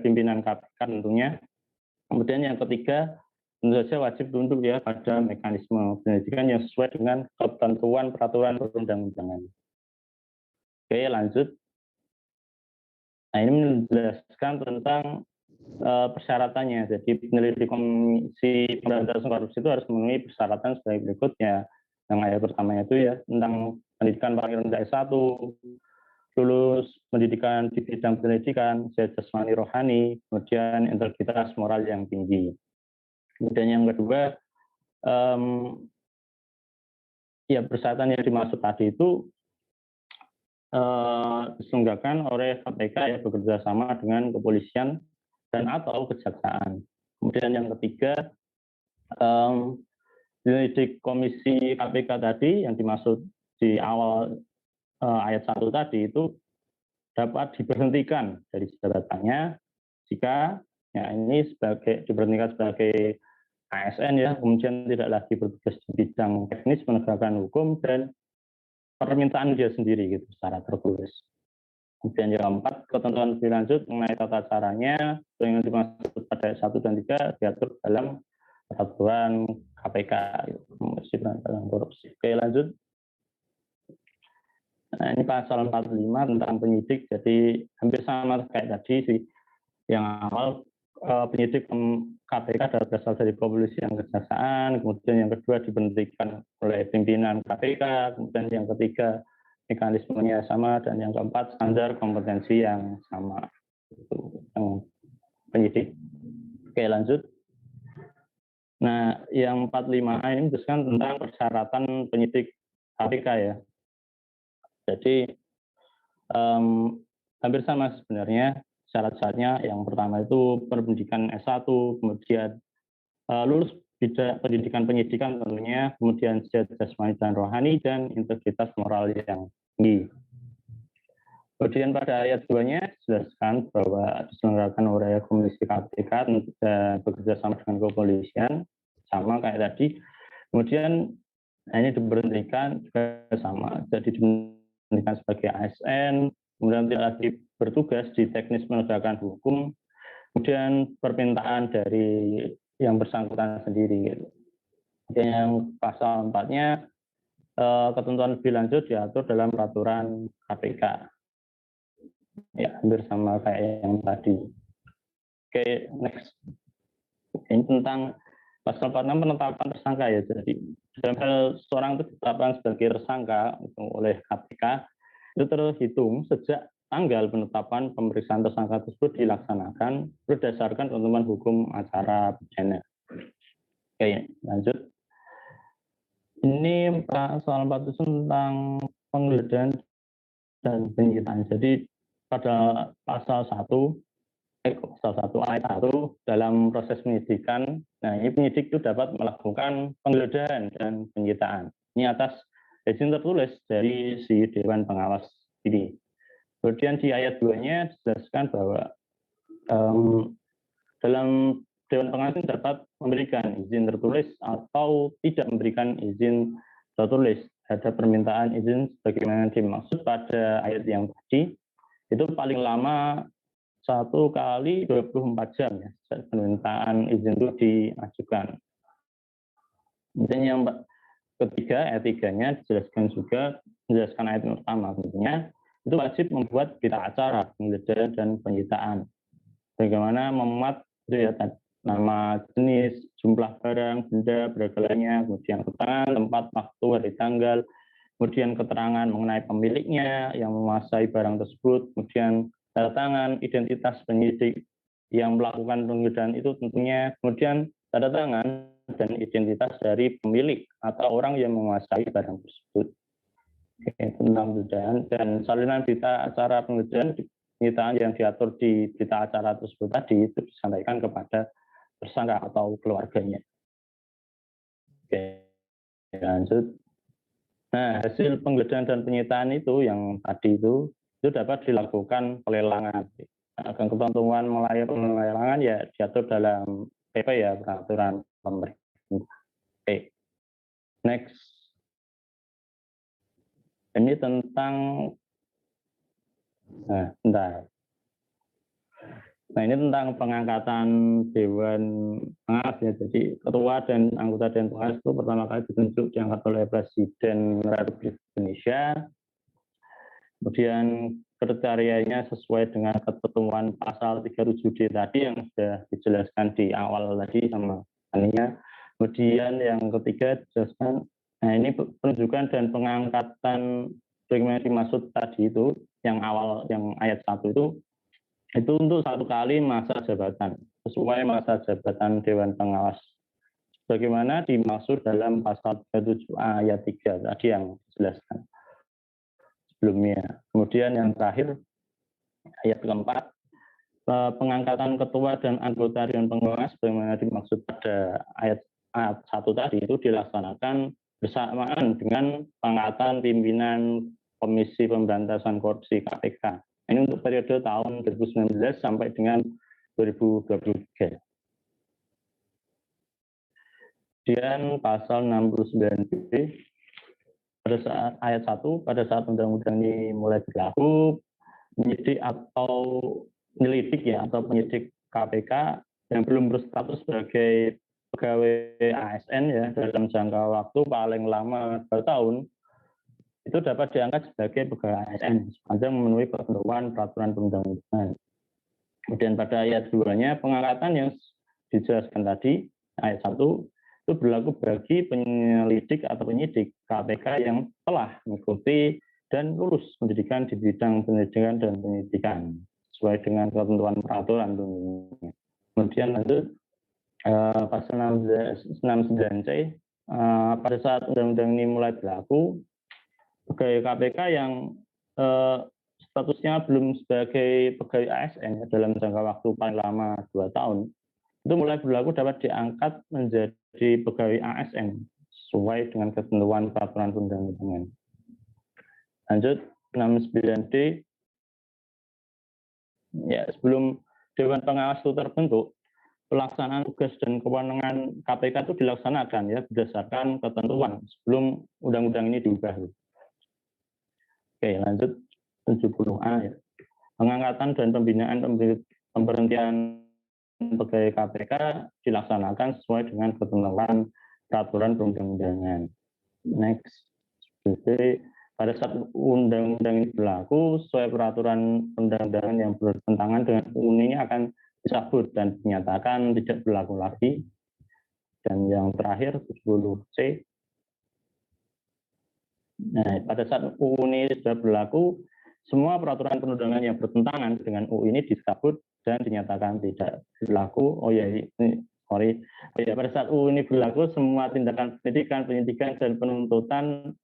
D: pimpinan KPK tentunya. Kemudian yang ketiga, tentu saja wajib tunduk ya pada mekanisme penyelidikan yang sesuai dengan ketentuan peraturan perundang-undangan. Oke, lanjut. Nah, ini menjelaskan tentang persyaratannya. Jadi penyelidik Komisi Pemberantasan Korupsi itu harus memenuhi persyaratan sebagai berikut ya. Yang ayat pertamanya itu ya tentang pendidikan paling rendah S1, lulus pendidikan di bidang pendidikan, jasmani rohani, kemudian integritas moral yang tinggi. Kemudian yang kedua, ya persyaratan yang dimaksud tadi itu diselenggarakan oleh KPK ya bekerja sama dengan kepolisian dan atau kejaksaan. Kemudian yang ketiga, penyelidik komisi KPK tadi yang dimaksud di awal ayat 1 tadi itu dapat diberhentikan dari jabatannya jika ya ini diberhentikan sebagai ASN ya, kemudian tidak lagi bertugas di bidang teknis penegakan hukum dan permintaan dia sendiri gitu secara tertulis. Kemudian yang keempat, ketentuan lebih lanjut mengenai tata caranya yang dimaksud pada 1 dan 3 diatur dalam peraturan KPK Komisi Pemberantasan Korupsi. Oke, lanjut. Nah, ini pasal 45 tentang penyidik, jadi hampir sama kayak tadi sih. Yang awal penyidik KPK adalah berasal dari kepolisian kejaksaan, kemudian yang kedua diberhentikan oleh pimpinan KPK, kemudian yang ketiga mekanismenya sama, dan yang keempat standar kompetensi yang sama. Itu yang penyidik. Oke, lanjut. Nah, yang 45A ini menjelaskan tentang persyaratan penyidik KPK ya. Jadi hampir sama sebenarnya syarat-syaratnya. Yang pertama itu pendidikan S1, kemudian lulus pendidikan penyidikan tentunya, kemudian jasmani dan rohani, dan integritas moral yang tinggi. Kemudian pada ayat 2-nya dijelaskan bahwa diselenggarakan oleh Komisi KPK dan bekerja sama dengan kepolisian, sama kayak tadi. Kemudian ini diberhentikan juga sama, jadi diberhentikan sebagai ASN, kemudian tidak lagi bertugas di teknis penegakan hukum, kemudian permintaan dari yang bersangkutan sendiri. Gitu. Dan yang pasal 4-nya ketentuan lebih lanjut diatur dalam peraturan KPK. Ya, hampir sama kayak yang tadi. Oke, next. Ini tentang pasal 46 penetapan tersangka ya. Jadi dalam hal seorang itu ditetapkan sebagai tersangka oleh KPK itu terhitung sejak tanggal penetapan pemeriksaan tersangka tersebut dilaksanakan berdasarkan ketentuan hukum acara pidana. Oke, lanjut. Ini pasal 41 tentang penggeledahan dan penyitaan. Jadi pada pasal 1 ayat 1 dalam proses penyidikan, nah ini penyidik itu dapat melakukan penggeledahan dan penyitaan. Ini atas izin tertulis dari si Dewan Pengawas ini. Kemudian di ayat 2-nya dijelaskan bahwa dalam Dewan Pengawas ini dapat memberikan izin tertulis atau tidak memberikan izin tertulis terhadap permintaan izin sebagaimana dimaksud pada ayat yang tadi. Itu paling lama 1 kali 24 jam ya, permintaan izin itu diajukan. Kemudian yang ketiga, ayat 3-nya menjelaskan ayat pertama tentunya, itu wajib membuat berita acara penggeledahan dan penyitaan. Bagaimana memuat itu ya, nama jenis, jumlah barang, benda, beragalaannya, kemudian keterangan, tempat, waktu, hari, tanggal, kemudian keterangan mengenai pemiliknya yang menguasai barang tersebut, kemudian tanda tangan, identitas penyidik yang melakukan penggeledahan itu tentunya, kemudian tanda tangan dan identitas dari pemilik atau orang yang menguasai barang tersebut. Oke, tentang penggeledahan dan salinan berita acara penggeledahan penyitaan yang diatur di berita acara tersebut tadi itu disampaikan kepada tersangka atau keluarganya. Oke, lanjut. Nah, hasil penggeledahan dan penyitaan itu yang tadi itu dapat dilakukan pelelangan. Akan ketentuan melayani pelelangan ya diatur dalam PP ya, peraturan pemerintah. Oke. Next. Ini tentang ini tentang pengangkatan Dewan Pengawas ya. Jadi ketua dan anggota Dewan Pengawas itu pertama kali ditunjuk diangkat oleh Presiden Republik Indonesia. Kemudian kriterianya sesuai dengan ketentuan pasal 37D tadi yang sudah dijelaskan di awal tadi sama Ania. Kemudian yang ketiga dijelaskan, nah ini penunjukan dan pengangkatan bagaimana dimaksud tadi itu yang awal yang ayat 1 itu untuk 1 kali masa jabatan sesuai masa jabatan Dewan Pengawas. Bagaimana dimaksud dalam pasal 37A ayat 3 tadi yang dijelaskan sebelumnya. Kemudian yang terakhir ayat keempat, pengangkatan ketua dan anggota Dewan Pengawas bagaimana dimaksud pada ayat 1 tadi itu dilaksanakan bersamaan dengan pengangkatan pimpinan Komisi Pemberantasan Korupsi KPK. Ini untuk periode tahun 2019 sampai dengan 2023. Kemudian pasal 69B pada saat ayat 1 pada saat undang-undang ini mulai berlaku, penyidik atau penyelidik ya atau penyidik KPK yang belum berstatus sebagai pegawai ASN ya dalam jangka waktu paling lama 2 tahun itu dapat diangkat sebagai pegawai ASN sepanjang memenuhi ketentuan peraturan perundang-undangan. Kemudian pada ayat 2-nya pengangkatan yang dijelaskan tadi ayat 1 itu berlaku bagi penyelidik atau penyidik KPK yang telah mengikuti dan lulus pendidikan di bidang penyelidikan dan penyidikan sesuai dengan ketentuan peraturan tentunya. Kemudian lanjut pasal 69C pada saat undang-undang ini mulai berlaku, pegawai KPK yang statusnya belum sebagai pegawai ASN dalam jangka waktu paling lama 2 tahun itu mulai berlaku dapat diangkat menjadi pegawai ASN sesuai dengan ketentuan peraturan perundang-undangan. Lanjut 69D. Ya, sebelum Dewan Pengawas itu terbentuk, pelaksanaan tugas dan kewenangan KPK itu dilaksanakan ya berdasarkan ketentuan sebelum undang-undang ini diubah. Oke, lanjut 70A ya. Pengangkatan dan pembinaan pemberhentian pegawai KPK dilaksanakan sesuai dengan ketentuan peraturan perundang-undangan. Next. Jadi pada saat undang-undang ini berlaku sesuai peraturan perundang-undangan yang bertentangan dengan UU ini akan dicabut dan dinyatakan tidak berlaku lagi. Dan yang terakhir 70C. Nah, pada saat UU ini sudah berlaku, semua peraturan perundangan yang bertentangan dengan UU ini dicabut dan dinyatakan tidak berlaku. Pada saat UU ini berlaku, semua tindakan penyidikan dan penuntutan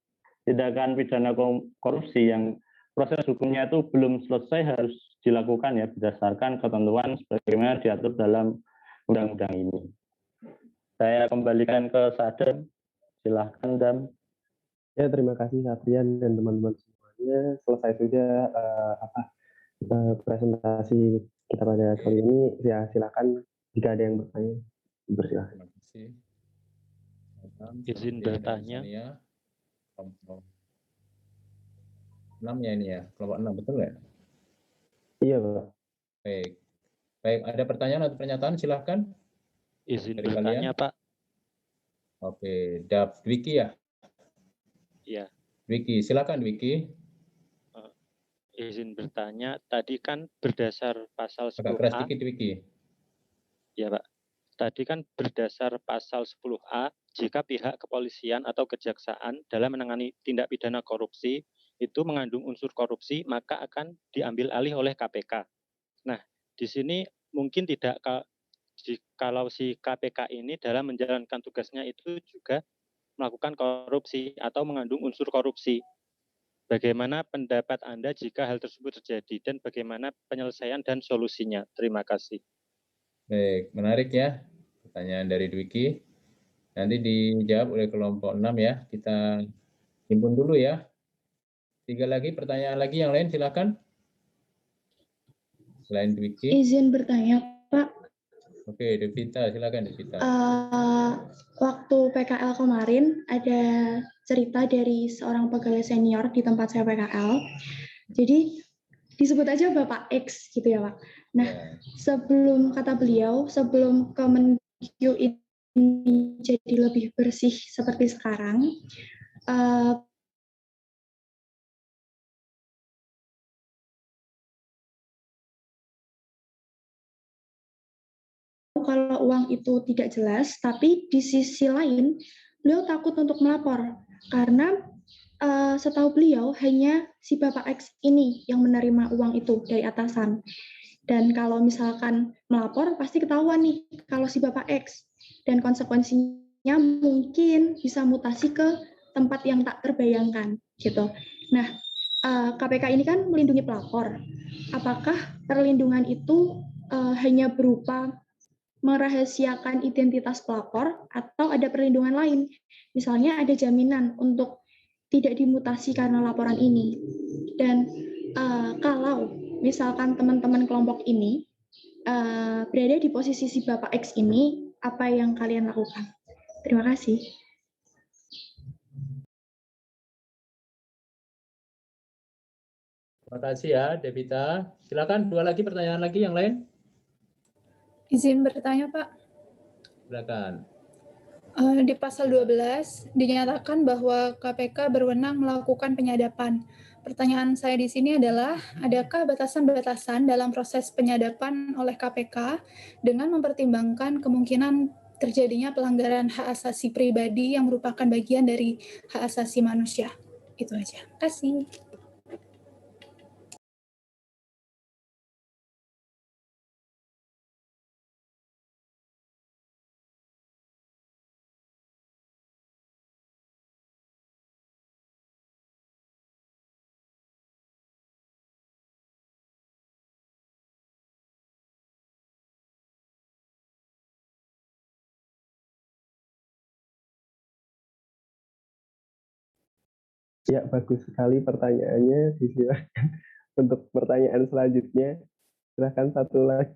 D: tindakan pidana korupsi yang proses hukumnya itu belum selesai harus dilakukan ya berdasarkan ketentuan sebagaimana diatur dalam undang-undang ini. Saya kembalikan ke Sadam. Silahkan, Dam.
A: Ya, terima kasih Satrian dan teman-teman semuanya. Selesai sudah presentasi kita pada kali ini. Ya, silakan Jika ada yang bertanya, bersilakan.
E: Terima kasih.
F: Izin bertanya.
E: Kelompok 6 ya ini ya, kelompok 6 betul ya?
A: Iya, Pak.
E: Baik. Baik, ada pertanyaan atau pernyataan silahkan.
F: Izin
E: Dari
F: bertanya,
E: kalian?
F: Pak.
E: Oke, Dwiki ya?
F: Iya.
E: Dwiki, silakan Dwiki.
F: Izin bertanya, tadi kan berdasar pasal
E: Agak keras
F: 10A,
E: dikit Dwiki.
F: ya Pak. Tadi kan berdasar pasal 10A, jika pihak kepolisian atau kejaksaan dalam menangani tindak pidana korupsi itu mengandung unsur korupsi, maka akan diambil alih oleh KPK. Nah, di sini mungkin tidak kalau si KPK ini dalam menjalankan tugasnya itu juga melakukan korupsi atau mengandung unsur korupsi. Bagaimana pendapat Anda jika hal tersebut terjadi dan bagaimana penyelesaian dan solusinya? Terima kasih.
E: Baik, menarik ya pertanyaan dari Dwiki. Nanti dijawab oleh kelompok 6 ya. Kita himpun dulu ya. 3 lagi, pertanyaan lagi yang lain silakan. Selain Dwiki.
G: Izin bertanya, Pak.
E: Oke, Devita, silakan Devita.
G: Waktu PKL kemarin ada cerita dari seorang pegawai senior di tempat saya PKL. Jadi disebut aja Bapak X gitu ya, Pak. Nah, sebelum kata beliau, sebelum Kemenkyu ini jadi lebih bersih seperti sekarang, kalau uang itu tidak jelas, tapi di sisi lain beliau takut untuk melapor karena setahu beliau hanya si Bapak X ini yang menerima uang itu dari atasan. Dan kalau misalkan melapor pasti ketahuan nih kalau si Bapak X, dan konsekuensinya mungkin bisa mutasi ke tempat yang tak terbayangkan gitu. Nah, KPK ini kan melindungi pelapor. Apakah perlindungan itu hanya berupa merahasiakan identitas pelapor atau ada perlindungan lain? Misalnya ada jaminan untuk tidak dimutasi karena laporan ini. Dan kalau misalkan teman-teman kelompok ini berada di posisi si Bapak X ini, apa yang kalian lakukan? Terima kasih.
E: Terima kasih ya, Devita. Silakan 2 lagi pertanyaan lagi yang lain.
H: Izin bertanya, Pak.
E: Silakan.
H: Di pasal 12 dinyatakan bahwa KPK berwenang melakukan penyadapan. Pertanyaan saya di sini adalah, adakah batasan-batasan dalam proses penyadapan oleh KPK dengan mempertimbangkan kemungkinan terjadinya pelanggaran hak asasi pribadi yang merupakan bagian dari hak asasi manusia? Itu aja. Terima kasih.
A: Ya, bagus sekali pertanyaannya. Silakan untuk pertanyaan selanjutnya. Silakan satu lagi.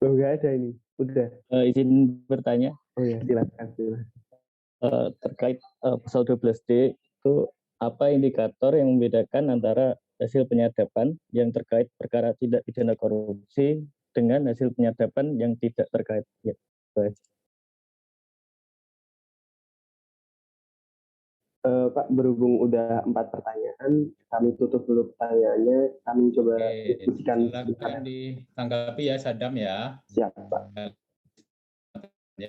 A: Oh, nggak ada ini. Udah.
I: Izin bertanya.
A: Oh ya, silakan.
I: Terkait pasal 12D itu apa indikator yang membedakan antara hasil penyadapan yang terkait perkara tindak pidana korupsi dengan hasil penyadapan yang tidak terkait? Ya,
A: Pak, berhubung udah 4 pertanyaan, kami tutup dulu pertanyaannya. Kami coba diskusikan.
E: Silakan ditanggapi ya, Sadam ya.
A: Siap, Pak.
E: Ya.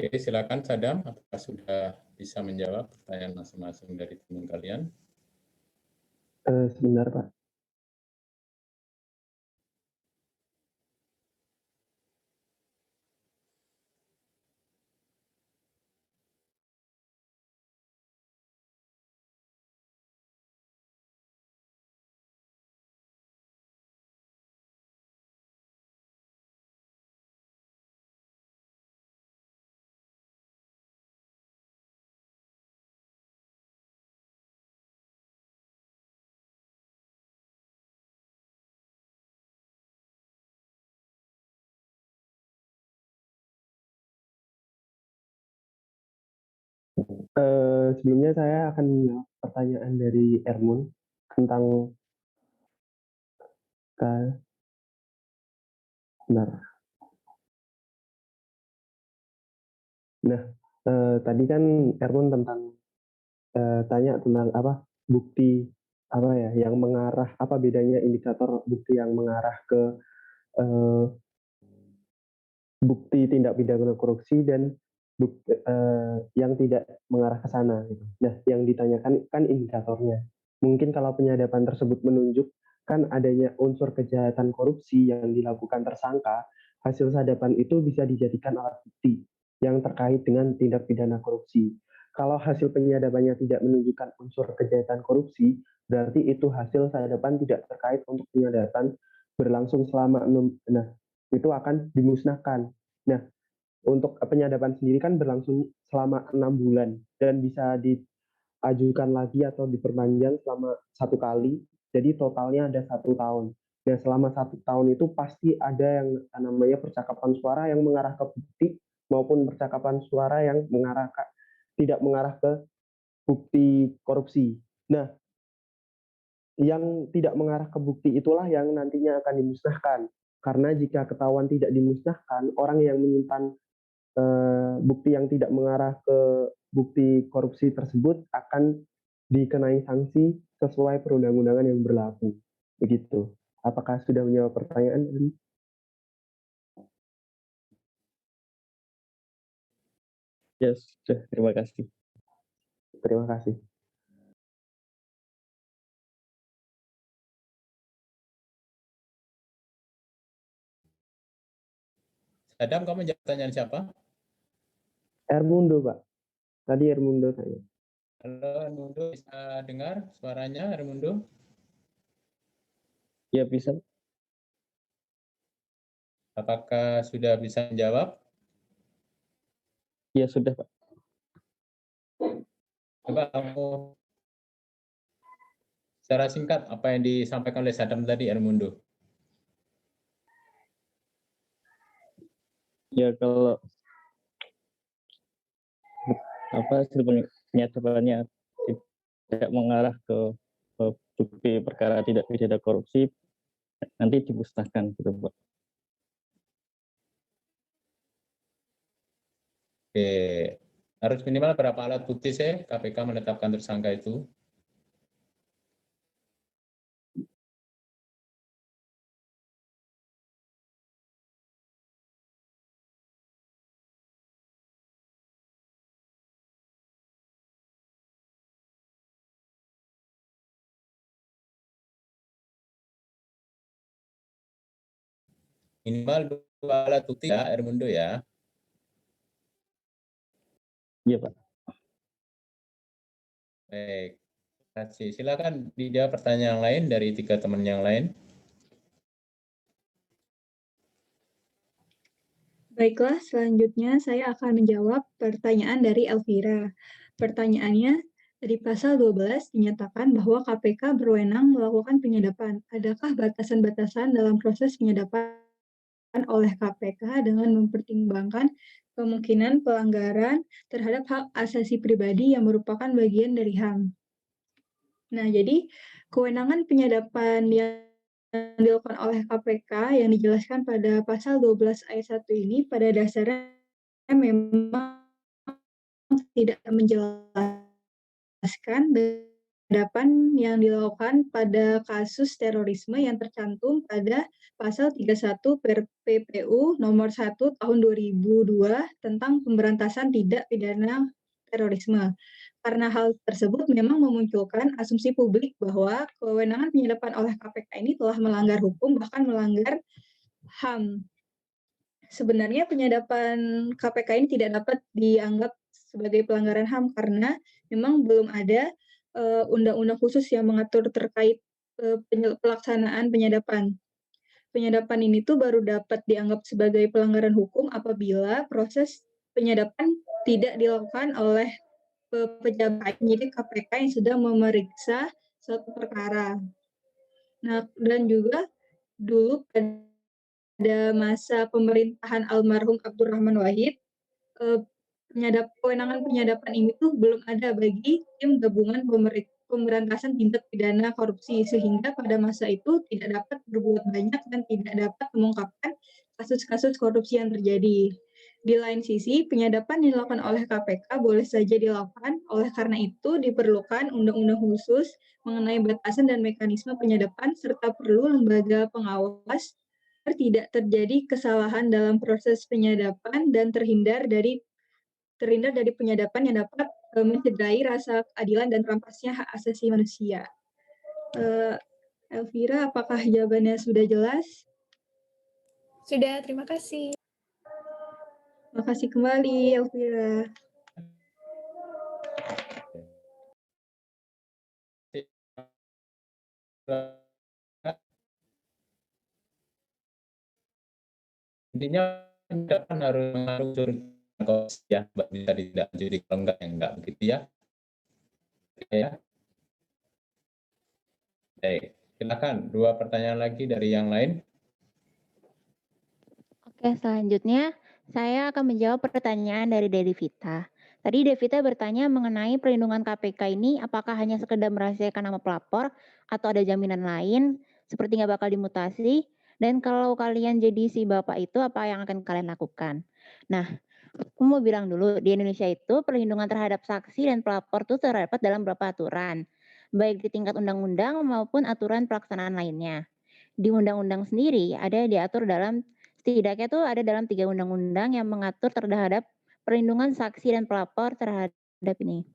E: Oke, silakan Sadam, apakah sudah bisa menjawab pertanyaan masing-masing dari teman kalian?
A: Sebentar, Pak. Sebelumnya saya akan menjawab pertanyaan dari Ermun tentang benar. Nah, tadi kan Ermun tentang tanya tentang apa bukti apa ya yang mengarah, apa bedanya indikator bukti yang mengarah ke eh, bukti tindak pidana korupsi dan bukti, yang tidak mengarah ke sana gitu. Nah, yang ditanyakan kan indikatornya. Mungkin kalau penyadapan tersebut menunjukkan adanya unsur kejahatan korupsi yang dilakukan tersangka, hasil sadapan itu bisa dijadikan alat bukti yang terkait dengan tindak pidana korupsi. Kalau hasil penyadapannya tidak menunjukkan unsur kejahatan korupsi, berarti itu hasil sadapan tidak terkait untuk penyadapan berlangsung selama 6, nah itu akan dimusnahkan. Nah, untuk penyadapan sendiri kan berlangsung selama 6 bulan dan bisa diajukan lagi atau diperpanjang selama 1 kali. Jadi totalnya ada 1 tahun. Nah, selama 1 tahun itu pasti ada yang namanya percakapan suara yang mengarah ke bukti maupun percakapan suara yang tidak mengarah ke bukti korupsi. Nah, yang tidak mengarah ke bukti itulah yang nantinya akan dimusnahkan. Karena jika ketahuan tidak dimusnahkan, orang yang menyimpan bukti yang tidak mengarah ke bukti korupsi tersebut akan dikenai sanksi sesuai perundang-undangan yang berlaku. Begitu. Apakah sudah menjawab pertanyaan?
I: Ya, sudah. Terima kasih.
A: Terima kasih.
E: Adam, kamu jawab pertanyaan siapa?
A: Ermundo, Pak. Tadi Ermundo saya.
E: Halo, Ermundo, bisa dengar suaranya, Ermundo?
I: Ya, bisa.
E: Apakah sudah bisa menjawab?
I: Ya, sudah, Pak.
E: Coba kamu secara singkat apa yang disampaikan oleh Sadam tadi, Ermundo.
I: Ya, kalau apa hasil penyadapannya tidak mengarah ke bukti perkara tidak pidana korupsi, nanti dimusnahkan gitu, Pak.
E: Oke, harus minimal berapa alat bukti sih KPK menetapkan tersangka itu? Minimal 2 alat bukti ya, Ermundo ya.
I: Iya, Pak.
E: Baik, terima kasih. Silakan dijawab pertanyaan yang lain dari 3 teman yang lain.
B: Baiklah, selanjutnya saya akan menjawab pertanyaan dari Elvira. Pertanyaannya, dari pasal 12 dinyatakan bahwa KPK berwenang melakukan penyadapan. Adakah batasan-batasan dalam proses penyadapan oleh KPK dengan mempertimbangkan kemungkinan pelanggaran terhadap hak asasi pribadi yang merupakan bagian dari HAM? Nah, jadi kewenangan penyadapan yang dilakukan oleh KPK yang dijelaskan pada pasal 12 ayat 1 ini pada dasarnya memang tidak menjelaskan penyadapan yang dilakukan pada kasus terorisme yang tercantum pada pasal 31 PPU nomor 1 tahun 2002 tentang pemberantasan tindak pidana terorisme. Karena hal tersebut memang memunculkan asumsi publik bahwa kewenangan penyadapan oleh KPK ini telah melanggar hukum, bahkan melanggar HAM. Sebenarnya penyadapan KPK ini tidak dapat dianggap sebagai pelanggaran HAM karena memang belum ada undang-undang khusus yang mengatur terkait pelaksanaan penyadapan. Penyadapan ini tuh baru dapat dianggap sebagai pelanggaran hukum apabila proses penyadapan tidak dilakukan oleh pejabat penyidik KPK yang sedang memeriksa suatu perkara. Nah, dan juga dulu pada masa pemerintahan almarhum Abdurrahman Wahid, kewenangan penyadapan ini tuh belum ada bagi tim gabungan pemberantasan tindak pidana korupsi, sehingga pada masa itu tidak dapat berbuat banyak dan tidak dapat mengungkapkan kasus-kasus korupsi yang terjadi. Di lain sisi, penyadapan yang dilakukan oleh KPK boleh saja dilakukan, oleh karena itu diperlukan undang-undang khusus mengenai batasan dan mekanisme penyadapan, serta perlu lembaga pengawas agar tidak terjadi kesalahan dalam proses penyadapan dan terhindar dari penyadapan yang dapat mencederai rasa keadilan dan rampasnya hak asasi manusia. Elvira, apakah jawabannya sudah jelas?
H: Sudah, terima kasih.
B: Terima kasih kembali, Elvira.
E: Intinya penyadapan harus mengatur ya, bisa tidak jadi kalau enggak ya enggak begitu ya. Ya. Baik, silakan 2 pertanyaan lagi dari yang lain.
C: Oke, selanjutnya saya akan menjawab pertanyaan dari Devita. Tadi Devita bertanya mengenai perlindungan KPK ini apakah hanya sekedar merahasiakan nama pelapor atau ada jaminan lain seperti nggak bakal dimutasi, dan kalau kalian jadi si bapak itu apa yang akan kalian lakukan. Nah, aku mau bilang dulu, di Indonesia itu perlindungan terhadap saksi dan pelapor itu terdapat dalam beberapa aturan, baik di tingkat undang-undang maupun aturan pelaksanaan lainnya. Di undang-undang sendiri ada diatur dalam setidaknya tuh ada dalam 3 undang-undang yang mengatur terhadap perlindungan saksi dan pelapor terhadap ini.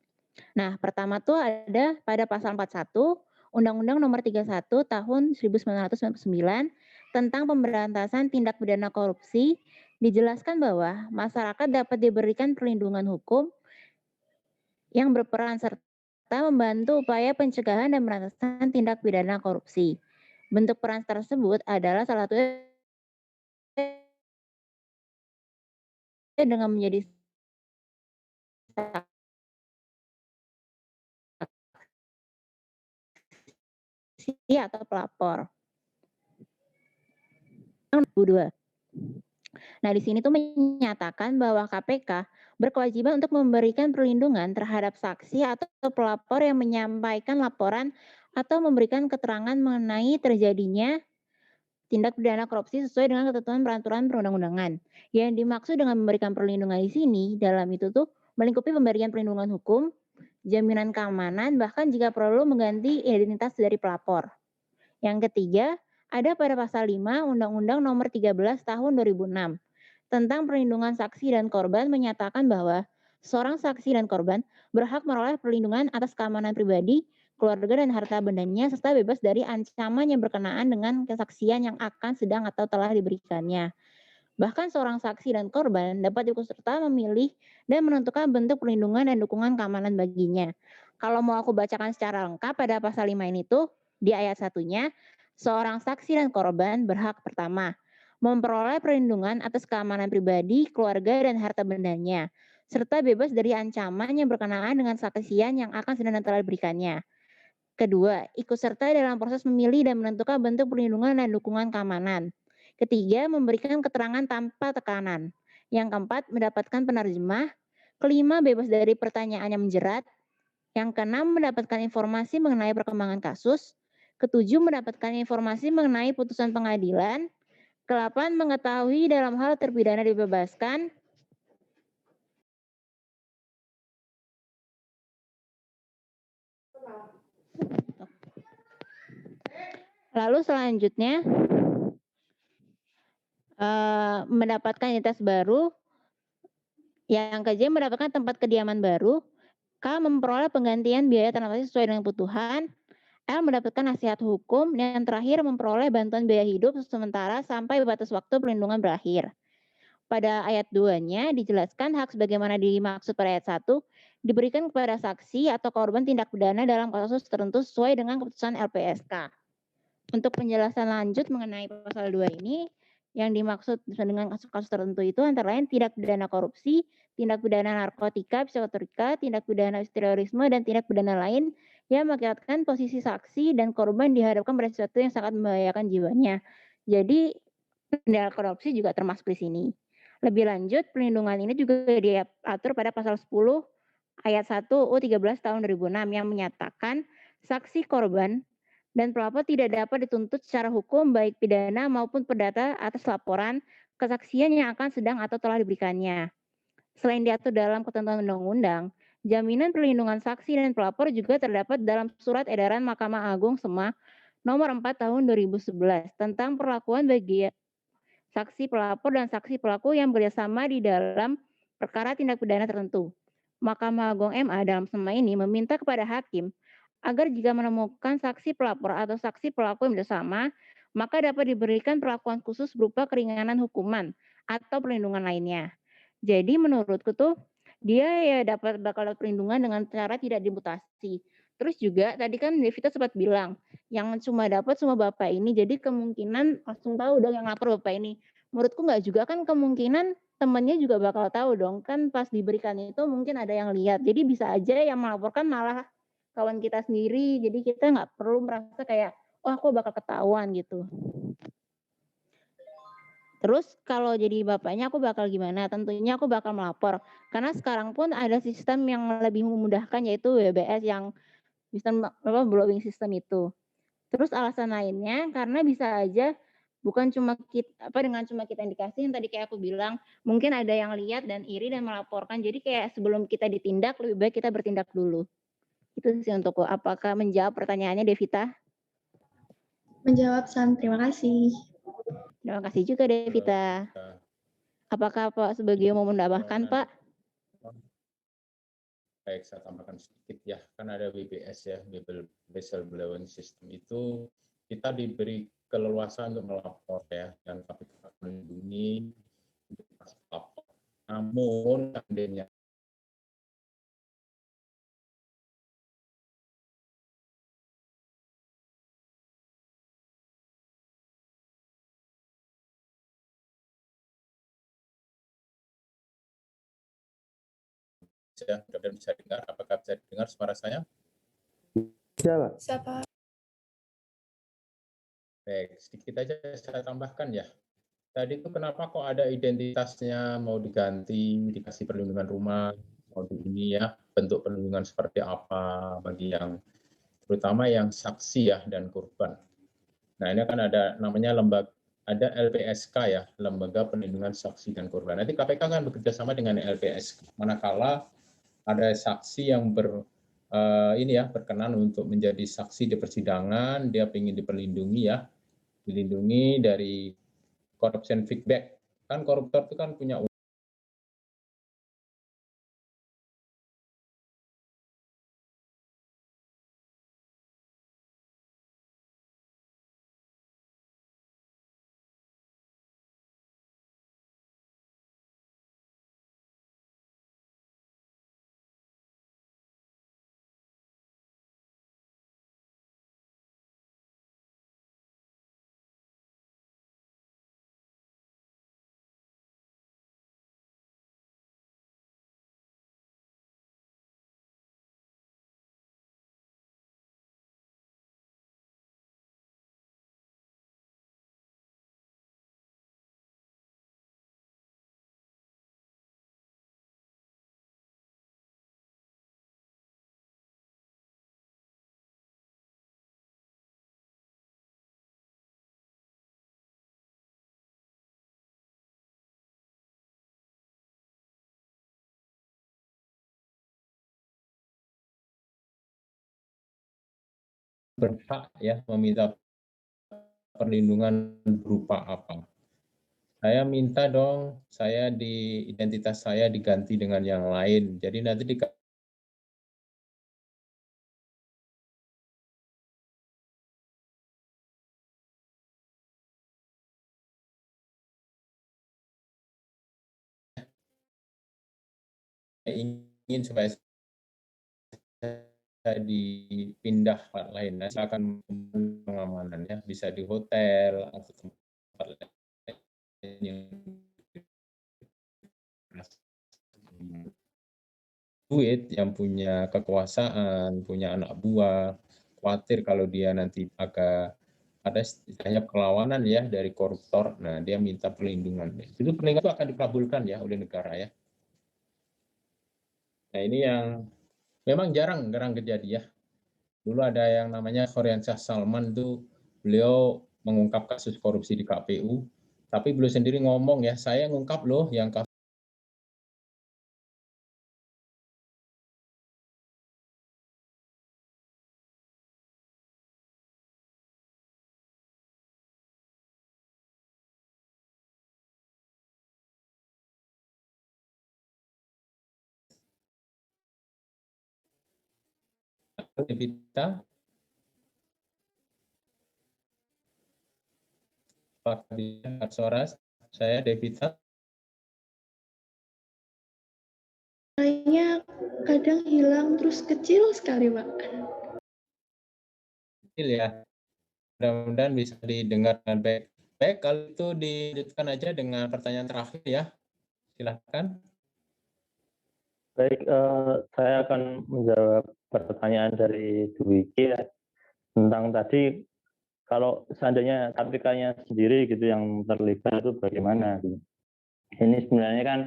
C: Nah, pertama tuh ada pada pasal 41 Undang-Undang Nomor 31 Tahun 1999 tentang pemberantasan tindak pidana korupsi, dijelaskan bahwa masyarakat dapat diberikan perlindungan hukum yang berperan serta membantu upaya pencegahan dan pemberantasan tindak pidana korupsi. Bentuk peran tersebut adalah salah satunya dengan menjadi saksi atau pelapor. Yang kedua. Nah, di sini tuh menyatakan bahwa KPK berkewajiban untuk memberikan perlindungan terhadap saksi atau pelapor yang menyampaikan laporan atau memberikan keterangan mengenai terjadinya tindak pidana korupsi sesuai dengan ketentuan peraturan perundang-undangan. Yang dimaksud dengan memberikan perlindungan di sini dalam itu tuh melingkupi pemberian perlindungan hukum, jaminan keamanan, bahkan jika perlu mengganti identitas dari pelapor. Yang ketiga, ada pada pasal 5 Undang-Undang Nomor 13 Tahun 2006 tentang perlindungan saksi dan korban menyatakan bahwa seorang saksi dan korban berhak meroleh perlindungan atas keamanan pribadi, keluarga dan harta bendanya serta bebas dari ancaman yang berkenaan dengan kesaksian yang akan sedang atau telah diberikannya. Bahkan seorang saksi dan korban dapat ikut serta memilih dan menentukan bentuk perlindungan dan dukungan keamanan baginya. Kalau mau aku bacakan secara lengkap pada pasal 5 ini tuh di ayat 1-nya, seorang saksi dan korban berhak pertama memperoleh perlindungan atas keamanan pribadi, keluarga dan harta bendanya, serta bebas dari ancaman yang berkenaan dengan kesaksian yang akan sedang dan telah diberikannya. Kedua, ikut serta dalam proses memilih dan menentukan bentuk perlindungan dan dukungan keamanan. Ketiga, memberikan keterangan tanpa tekanan. Yang keempat, mendapatkan penerjemah. Kelima, bebas dari pertanyaan yang menjerat. Yang keenam, mendapatkan informasi mengenai perkembangan kasus. Ketujuh, mendapatkan informasi mengenai putusan pengadilan. Kedelapan, mengetahui dalam hal terpidana dibebaskan. Lalu selanjutnya mendapatkan identitas baru. Yang ke mendapatkan tempat kediaman baru. K memperoleh penggantian biaya transportasi sesuai dengan kebutuhan. L mendapatkan nasihat hukum. Dan yang terakhir memperoleh bantuan biaya hidup sementara sampai batas waktu perlindungan berakhir. Pada ayat 2-nya dijelaskan hak sebagaimana dimaksud pada ayat 1 diberikan kepada saksi atau korban tindak pidana dalam kasus tertentu sesuai dengan keputusan LPSK. Untuk penjelasan lanjut mengenai pasal 2 ini, yang dimaksud dengan kasus-kasus tertentu itu antara lain tindak pidana korupsi, tindak pidana narkotika, psikotropika, tindak pidana terorisme, dan tindak pidana lain yang mengakibatkan posisi saksi dan korban dihadapkan pada sesuatu yang sangat membahayakan jiwanya. Jadi, tindak korupsi juga termasuk di sini. Lebih lanjut, perlindungan ini juga diatur pada pasal 10 ayat 1 UU 13 tahun 2006 yang menyatakan saksi korban dan pelapor tidak dapat dituntut secara hukum baik pidana maupun perdata atas laporan kesaksian yang akan sedang atau telah diberikannya. Selain diatur dalam ketentuan undang-undang, jaminan perlindungan saksi dan pelapor juga terdapat dalam Surat Edaran Mahkamah Agung SEMA nomor 4 tahun 2011 tentang perlakuan bagi saksi pelapor dan saksi pelaku yang bekerjasama di dalam perkara tindak pidana tertentu. Mahkamah Agung MA dalam SEMA ini meminta kepada hakim agar jika menemukan saksi pelapor atau saksi pelaku yang bersama, maka dapat diberikan perlakuan khusus berupa keringanan hukuman atau perlindungan lainnya. Jadi menurutku tuh dia ya bakal dapat perlindungan dengan cara tidak dimutasi. Terus juga tadi kan Devita sempat bilang yang cuma dapat cuma bapak ini, jadi kemungkinan langsung tahu dong yang lapor bapak ini. Menurutku nggak juga kan kemungkinan temannya juga bakal tahu dong kan pas diberikan itu mungkin ada yang lihat. Jadi bisa aja yang melaporkan malah kawan kita sendiri, jadi kita nggak perlu merasa kayak, oh aku bakal ketahuan gitu. Terus kalau jadi bapaknya aku bakal gimana? Tentunya aku bakal melapor. Karena sekarang pun ada sistem yang lebih memudahkan yaitu WBS yang sistem blowing system itu. Terus alasan lainnya karena bisa aja bukan cuma kita dengan cuma kita indikasi yang tadi kayak aku bilang, mungkin ada yang lihat dan iri dan melaporkan. Jadi kayak sebelum kita ditindak lebih baik kita bertindak dulu. Itu sih untukku. Apakah menjawab pertanyaannya Devita?
G: Menjawab, San. Terima kasih.
C: Terima kasih juga Devita. Apakah Pak Subagio mau menambahkan, Pak?
E: Baik, saya tambahkan sedikit ya. Kan ada WBS ya, Whistleblowing System itu kita diberi keleluasan untuk melapor ya, dan KPK melindungi lapor. Namun seandainya ya, mudah-mudahan bisa dengar. Apakah bisa dengar suara saya?
A: Bisa, Pak.
H: Siapa?
E: Baik, sedikit aja saya tambahkan ya. Tadi itu kenapa kok ada identitasnya mau diganti, dikasih perlindungan rumah, mau di ini ya, bentuk perlindungan seperti apa bagi yang terutama yang saksi ya dan korban. Nah, ini kan ada namanya ada LPSK ya, Lembaga Perlindungan Saksi dan Korban. Nanti KPK kan bekerja sama dengan LPSK. Manakala ada saksi yang berkenan untuk menjadi saksi di persidangan, dia ingin dilindungi ya, dilindungi dari corruption feedback. Kan koruptor itu kan punya berhak ya meminta perlindungan berupa apa? Saya minta dong, identitas saya diganti dengan yang lain. Jadi nanti ingin supaya saya dipindah tempat lain, nah, silakan pengamanannya bisa di hotel atau tempat lain yang duit, yang punya kekuasaan, punya anak buah, khawatir kalau dia nanti ada istilahnya perlawanan ya dari koruptor, nah dia minta perlindungan. Itu perlindungan itu akan dikabulkan ya oleh negara ya. Nah ini yang memang jarang terjadi ya. Dulu ada yang namanya Khoriansyah Salman tuh, beliau mengungkap kasus korupsi di KPU, tapi beliau sendiri ngomong ya, saya ngungkap loh yang Devita, Pak Soras, saya Devita.
G: Kayaknya kadang hilang terus kecil sekali, Pak.
E: Kecil ya. Mudah-mudahan bisa didengar dengan baik. Baik, kalau itu dilanjutkan aja dengan pertanyaan terakhir ya. Silakan.
D: Baik, saya akan menjawab pertanyaan dari Dwiki ya, tentang tadi kalau seandainya KPK-nya sendiri gitu yang terlibat itu bagaimana gitu. Ini sebenarnya kan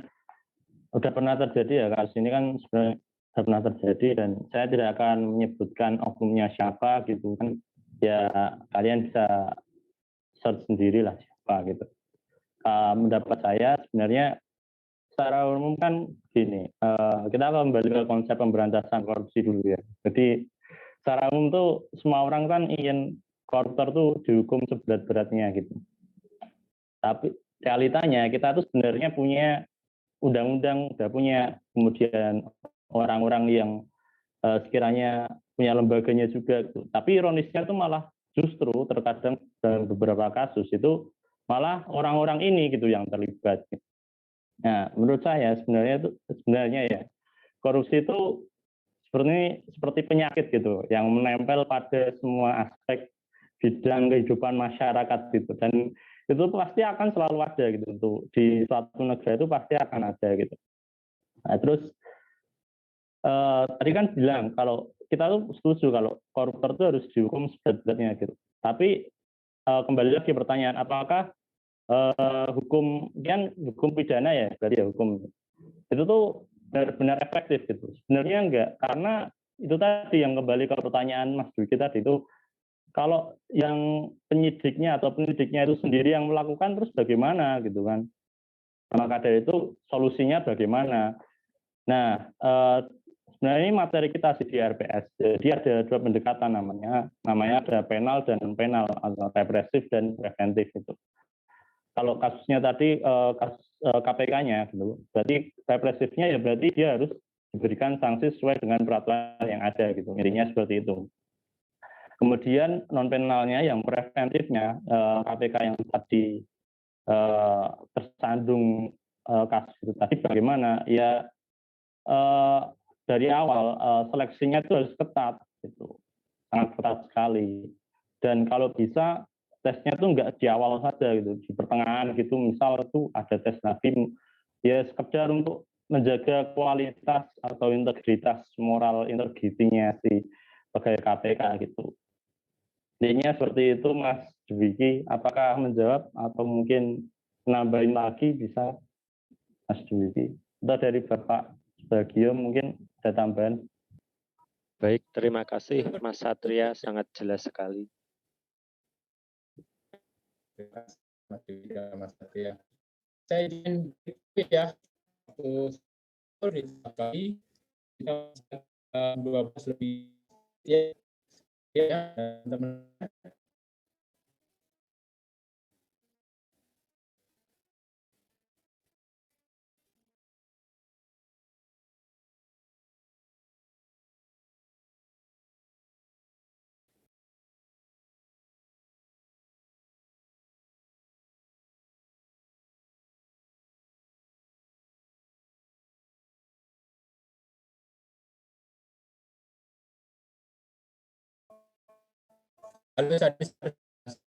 D: udah pernah terjadi ya, kasus ini kan sebenarnya sudah pernah terjadi dan saya tidak akan menyebutkan oknumnya siapa gitu kan, ya kalian bisa search sendiri lah siapa gitu. Mendapat saya sebenarnya secara umum kan gini, kita kembali ke konsep pemberantasan korupsi dulu ya. Jadi secara umum tuh semua orang kan ingin koruptor tuh dihukum seberat-beratnya gitu. Tapi realitanya kita tuh sebenarnya punya undang-undang, udah punya, kemudian orang-orang yang sekiranya punya lembaganya juga gitu. Tapi ironisnya tuh malah justru terkadang dalam beberapa kasus itu malah orang-orang ini gitu yang terlibat. Nah, menurut saya sebenarnya ya korupsi itu seperti penyakit gitu yang menempel pada semua aspek bidang kehidupan masyarakat gitu, dan itu pasti akan selalu ada gitu tuh di suatu negara, itu pasti akan ada gitu. Nah, terus tadi kan bilang kalau kita tuh setuju kalau koruptor itu harus dihukum seberat-beratnya gitu. Tapi kembali lagi pertanyaan, apakah hukum pidana ya berarti ya hukum itu tuh benar-benar efektif gitu? Sebenarnya enggak, karena itu tadi yang kembali ke pertanyaan Mas Dwiki tadi itu, kalau yang penyidiknya atau penyidiknya itu sendiri yang melakukan terus bagaimana gitu kan? Maka dari itu solusinya bagaimana? Nah, sebenarnya ini materi kita di RPS. Jadi ada dua pendekatan namanya ada penal dan non penal, atau represif dan preventif itu. Kalau kasusnya tadi kasus KPK-nya gitu, berarti represifnya ya berarti dia harus diberikan sanksi sesuai dengan peraturan yang ada gitu, intinya seperti itu. Kemudian non penalnya yang preventifnya, KPK yang tadi tersandung kasus itu tadi bagaimana ya, dari awal seleksinya itu harus ketat gitu, sangat ketat sekali, dan kalau bisa tesnya tuh nggak di awal saja gitu, di pertengahan gitu, misal itu ada tes lagi ya sekedar untuk menjaga kualitas atau integritas moral, integritinya si pegawai KPK gitu. Intinya seperti itu Mas Dwiki, apakah menjawab atau mungkin nambahin lagi bisa Mas Dwiki? Atau dari Bapak Bagio mungkin ada tambahan?
F: Baik, terima kasih Mas Satria, sangat jelas sekali.
E: Terima kasih Mas Satria. Saya ingin ya, waktu ditambah kita 12 lebih ya teman-teman. Halo,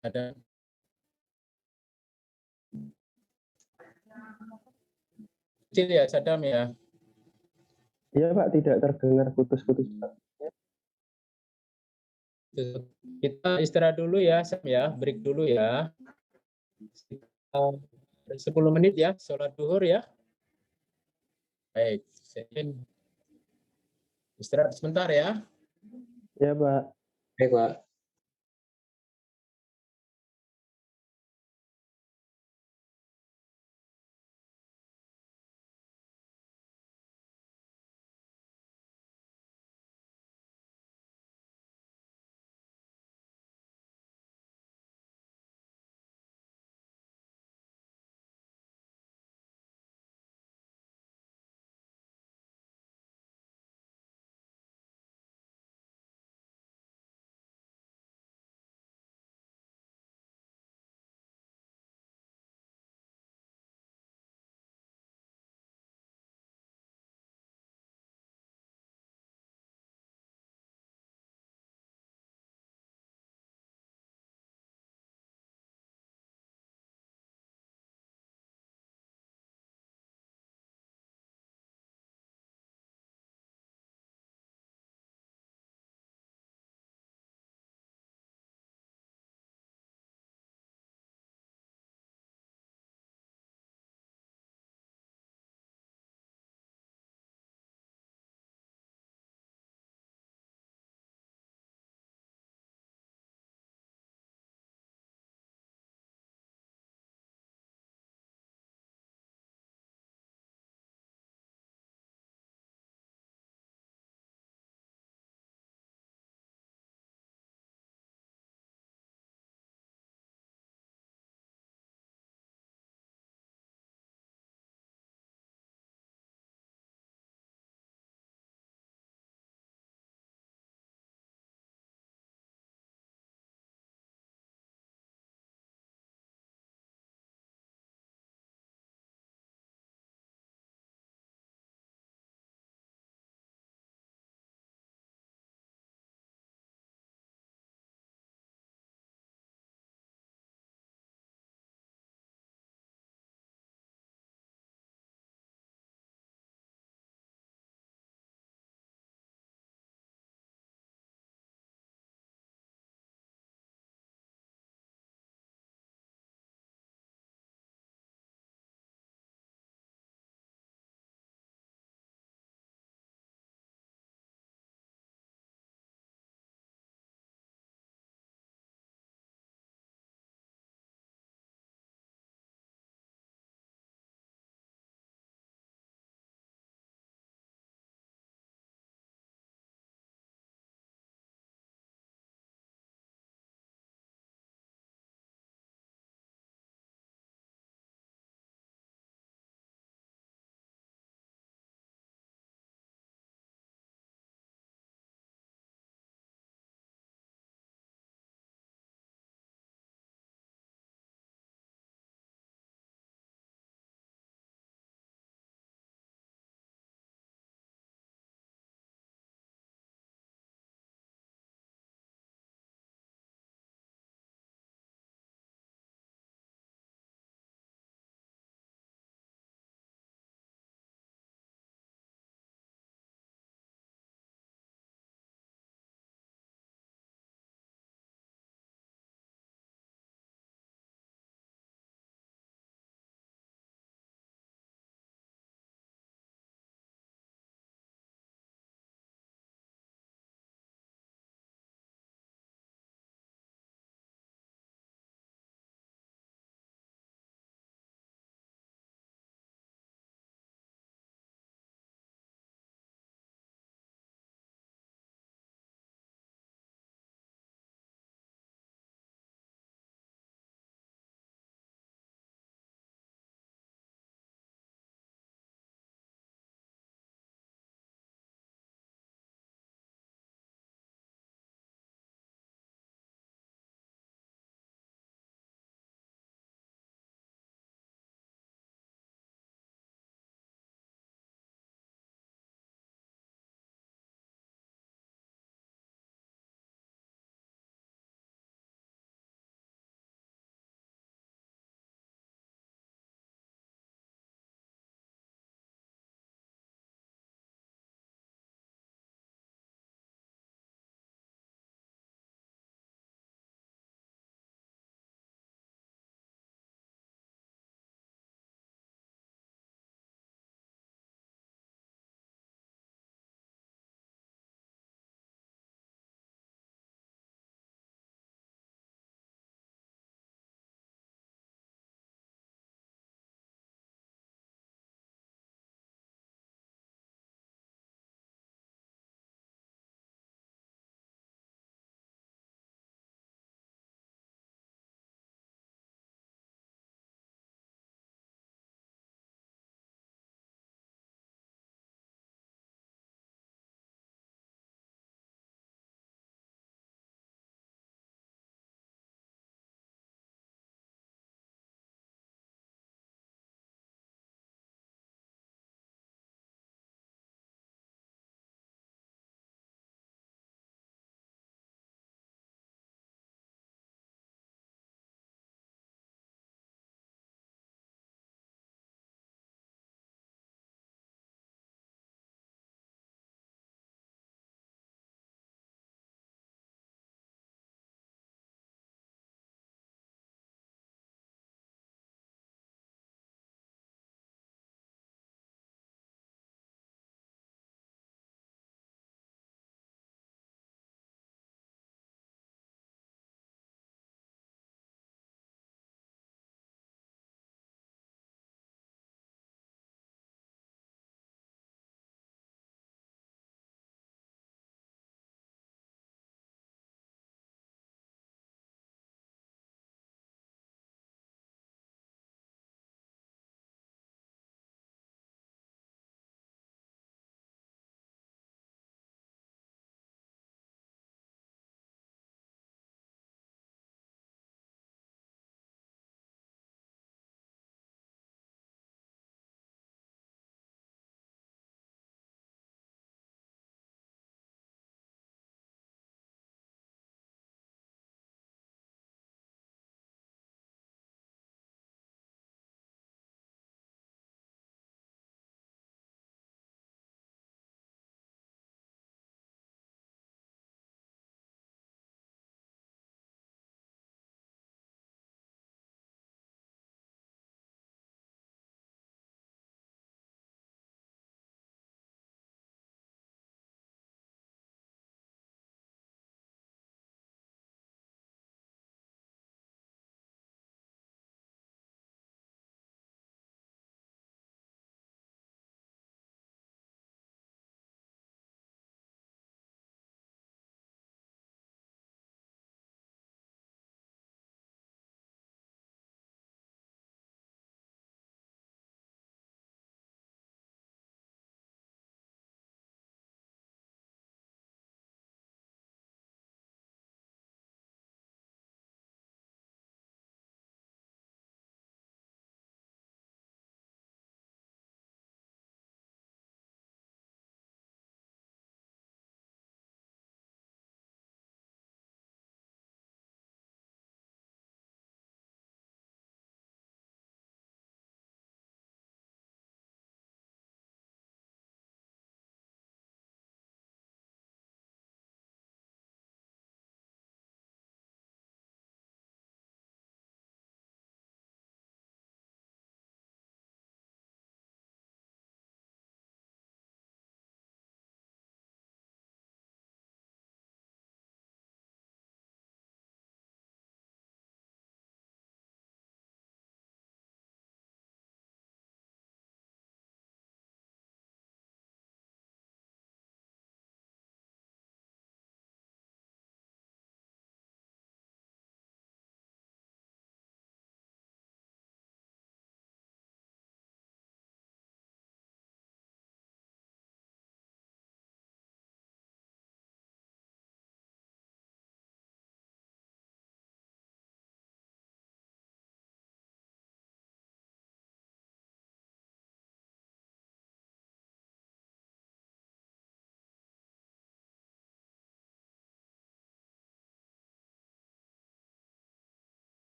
E: ada. Kecil ya, Sadam ya.
A: Iya Pak, tidak terdengar putus-putus Pak.
E: Kita istirahat dulu ya, Sam ya, break dulu ya. 10 menit ya, sholat duhur ya. Baik, istirahat sebentar ya.
A: Ya Pak.
E: Baik, Pak.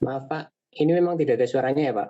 J: Maaf Pak, ini memang tidak ada suaranya ya Pak?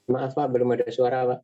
J: Maaf Pak, belum ada suara Pak.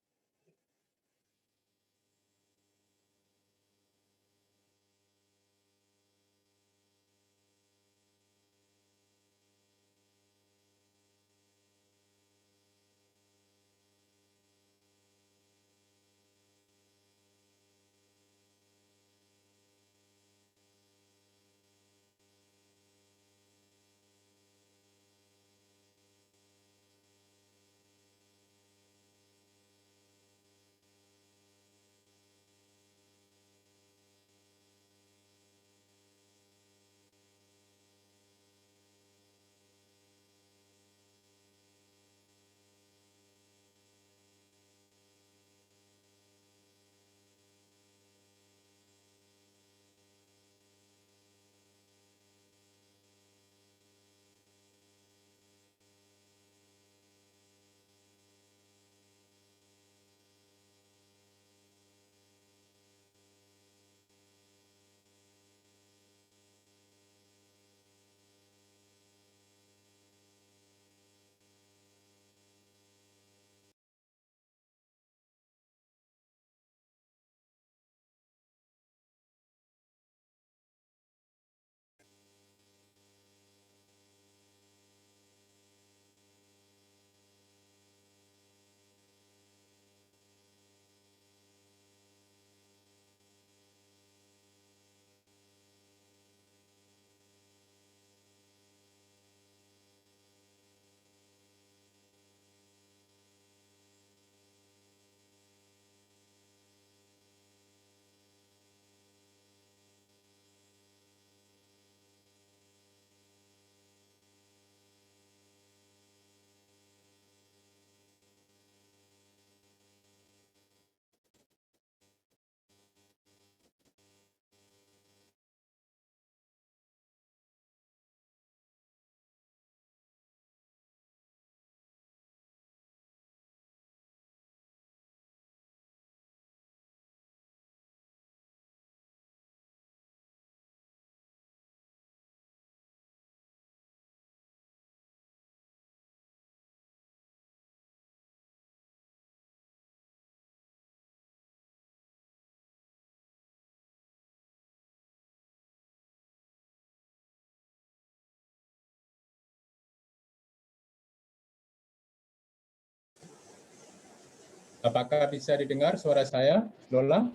E: Apakah bisa didengar suara saya, Lola?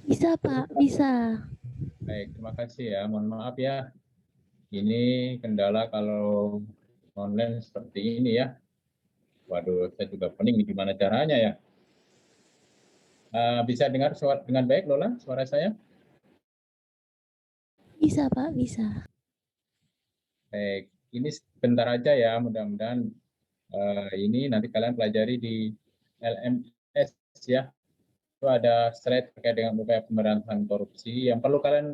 K: Bisa, Pak, bisa.
E: Baik, terima kasih ya. Mohon maaf ya. Ini kendala kalau online seperti ini ya. Waduh, saya juga pening nih gimana caranya ya. Bisa dengar dengan baik, Lola, suara saya?
K: Bisa, Pak, bisa.
E: Baik, ini sebentar aja ya. Mudah-mudahan ini nanti kalian pelajari di LMS ya. Itu ada slide terkait dengan upaya pemberantasan korupsi. Yang perlu kalian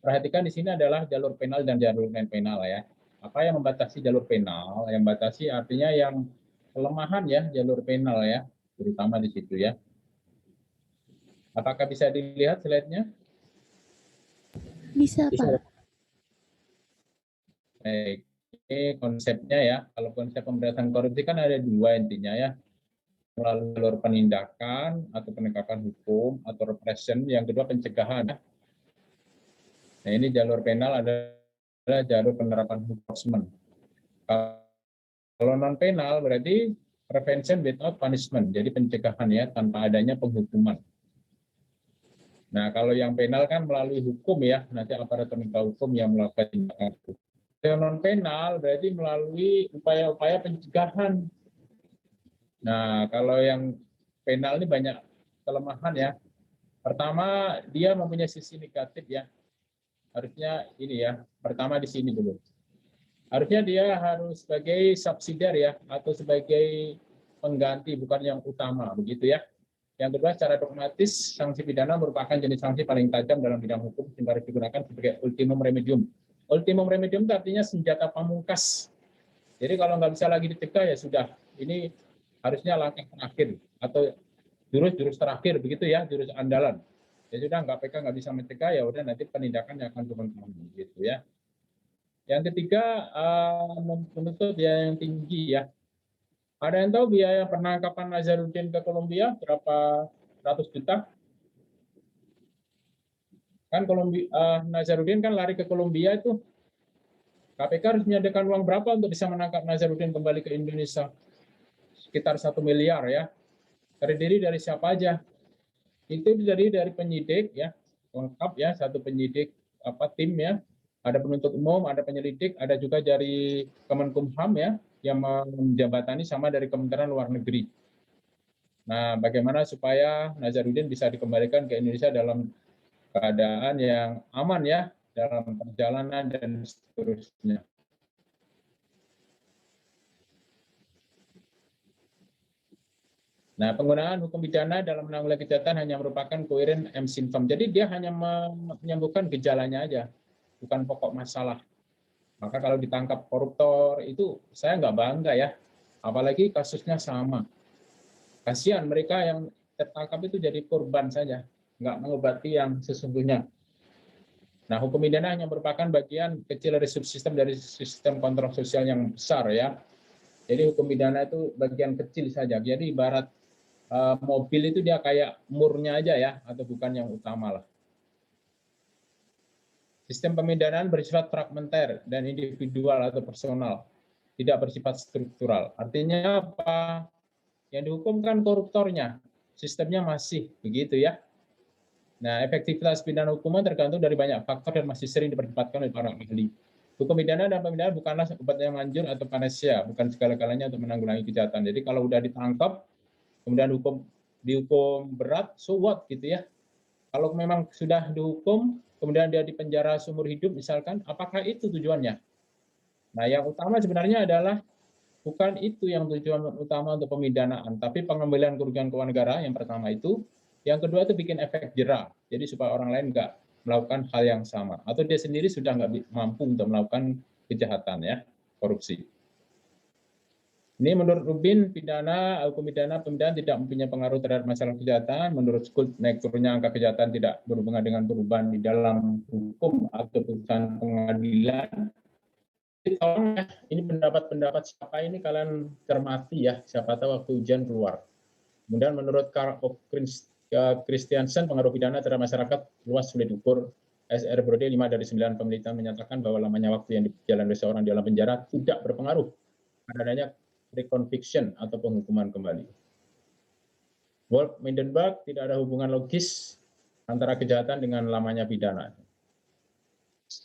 E: perhatikan di sini adalah jalur penal dan jalur non penal ya. Apa yang membatasi jalur penal? Yang membatasi artinya yang kelemahan ya jalur penal ya, terutama di situ ya. Apakah bisa dilihat slide-nya?
K: Bisa, Pak.
E: Baik, ini konsepnya ya. Kalau konsep pemberantasan korupsi kan ada dua intinya ya. Melalui jalur penindakan atau penegakan hukum atau repression. Yang kedua pencegahan. Nah ini jalur penal adalah jalur penerapan enforcement. Kalau non penal berarti prevention without punishment, jadi pencegahan ya tanpa adanya penghukuman. Nah kalau yang penal kan melalui hukum ya, nanti aparat penegak hukum yang melakukan tindakan itu. Yang non penal berarti melalui upaya-upaya pencegahan. Nah kalau yang penal ini banyak kelemahan ya. Pertama dia mempunyai sisi negatif ya. Harusnya ini ya. Pertama di sini dulu. Harusnya dia harus sebagai subsidiar ya atau sebagai pengganti bukan yang utama begitu ya. Yang kedua secara dogmatis sanksi pidana merupakan jenis sanksi paling tajam dalam bidang hukum sehingga harus digunakan sebagai ultimum remedium. Ultimum remedium itu artinya senjata pamungkas. Jadi kalau nggak bisa lagi dicegah ya sudah ini harusnya langkah terakhir atau jurus terakhir begitu ya, jurus andalan. Ya sudah KPK nggak bisa mencegah ya udah nanti penindakan yang akan turun gitu ya. Yang ketiga, menuntut biaya yang tinggi ya. Ada yang tahu biaya penangkapan Nazarudin ke Kolombia berapa ratus juta? Kan Nazarudin kan lari ke Kolombia itu. KPK harus menyediakan uang berapa untuk bisa menangkap Nazarudin kembali ke Indonesia? Sekitar 1 miliar ya. Terdiri dari siapa aja? Itu terdiri dari penyidik ya, lengkap ya, satu penyidik tim ya. Ada penuntut umum, ada penyelidik, ada juga dari Kemenkumham ya, yang menjabatani sama dari Kementerian Luar Negeri. Nah, bagaimana supaya Nazarudin bisa dikembalikan ke Indonesia dalam keadaan yang aman ya, dalam perjalanan dan seterusnya. Nah, penggunaan hukum pidana dalam menanggulangi kejahatan hanya merupakan coherent and symptom. Jadi dia hanya menyembuhkan gejalanya aja, bukan pokok masalah. Maka kalau ditangkap koruptor itu saya nggak bangga ya, apalagi kasusnya sama. Kasihan mereka yang tertangkap itu jadi korban saja, nggak mengobati yang sesungguhnya. Nah, hukum pidana hanya merupakan bagian kecil dari subsistem dari sistem kontrol sosial yang besar ya. Jadi hukum pidana itu bagian kecil saja. Jadi ibarat mobil itu dia kayak murnya aja ya, atau bukan yang utama lah. Sistem pemidanaan bersifat fragmenter dan individual atau personal, tidak bersifat struktural. Artinya apa? Yang dihukum kan koruptornya, sistemnya masih begitu ya. Nah, efektivitas pidana hukuman tergantung dari banyak faktor dan masih sering diperdebatkan oleh para ahli. Hukum pidana dan pemidana bukanlah obat yang manjur atau panacea, bukan segala-galanya untuk menanggulangi kejahatan. Jadi kalau udah ditangkap, kemudian dihukum berat, so what gitu ya. Kalau memang sudah dihukum, kemudian dia dipenjara seumur hidup misalkan, apakah itu tujuannya? Nah, yang utama sebenarnya adalah bukan itu yang tujuan utama untuk pemidanaan, tapi pengambilan kerugian keuangan negara yang pertama itu. Yang kedua itu bikin efek jera, jadi supaya orang lain nggak melakukan hal yang sama, atau dia sendiri sudah nggak mampu untuk melakukan kejahatan ya, korupsi. Ini menurut Rubin, hukum pidana pemidanaan tidak mempunyai pengaruh terhadap masalah kejahatan. Menurut Skuld, naik turunnya angka kejahatan tidak berhubungan dengan perubahan di dalam hukum atau putusan pengadilan. Tolong ya, ini pendapat siapa ini kalian cermati ya, siapa tahu waktu ujian keluar. Kemudian menurut Karl Christiansen, pengaruh pidana terhadap masyarakat luas sulit diukur. SR Brode 5 dari 9 penelitian menyatakan bahwa lamanya waktu yang dijalani seorang di dalam penjara tidak berpengaruh adanya reconviction atau penghukuman kembali. Wolff-Mendenberg, tidak ada hubungan logis antara kejahatan dengan lamanya pidana.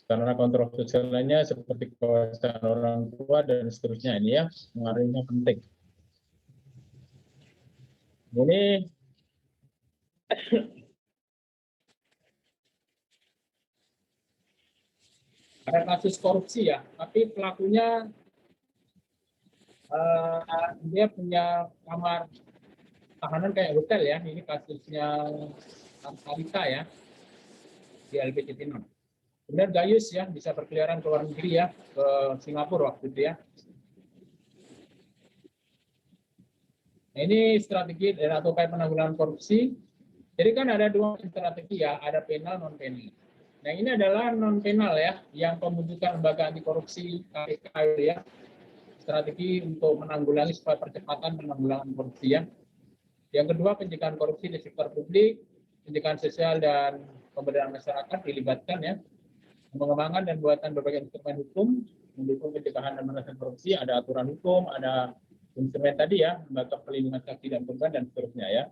E: Karena kontrol sosial lainnya seperti kekuasaan orang tua dan seterusnya ini ya, pengaruhnya penting. Ini ada kasus korupsi ya, tapi pelakunya dia punya kamar tahanan kayak hotel ya. Ini kasusnya Arita ya di LPC Timur. Kemudian Gayus ya bisa berkeliaran ke luar negeri ya, ke Singapura waktu itu ya. Nah, ini strategi dan atau upaya penanggulangan korupsi. Jadi kan ada dua strategi ya, ada penal non penal. Nah ini adalah non penal ya, yang pembentukan lembaga anti korupsi KPK ya. Strategi untuk menanggulangi supaya percepatan penanggulangan korupsi ya. Yang kedua pencegahan korupsi di sektor publik, pencegahan sosial dan pemberdayaan masyarakat dilibatkan ya. Pengembangan dan buatan berbagai instrumen hukum, mendukung pencegahan dan pemberantasan korupsi, ada aturan hukum, ada instrumen tadi ya, lembaga perlindungan saksi dan korban dan seterusnya ya.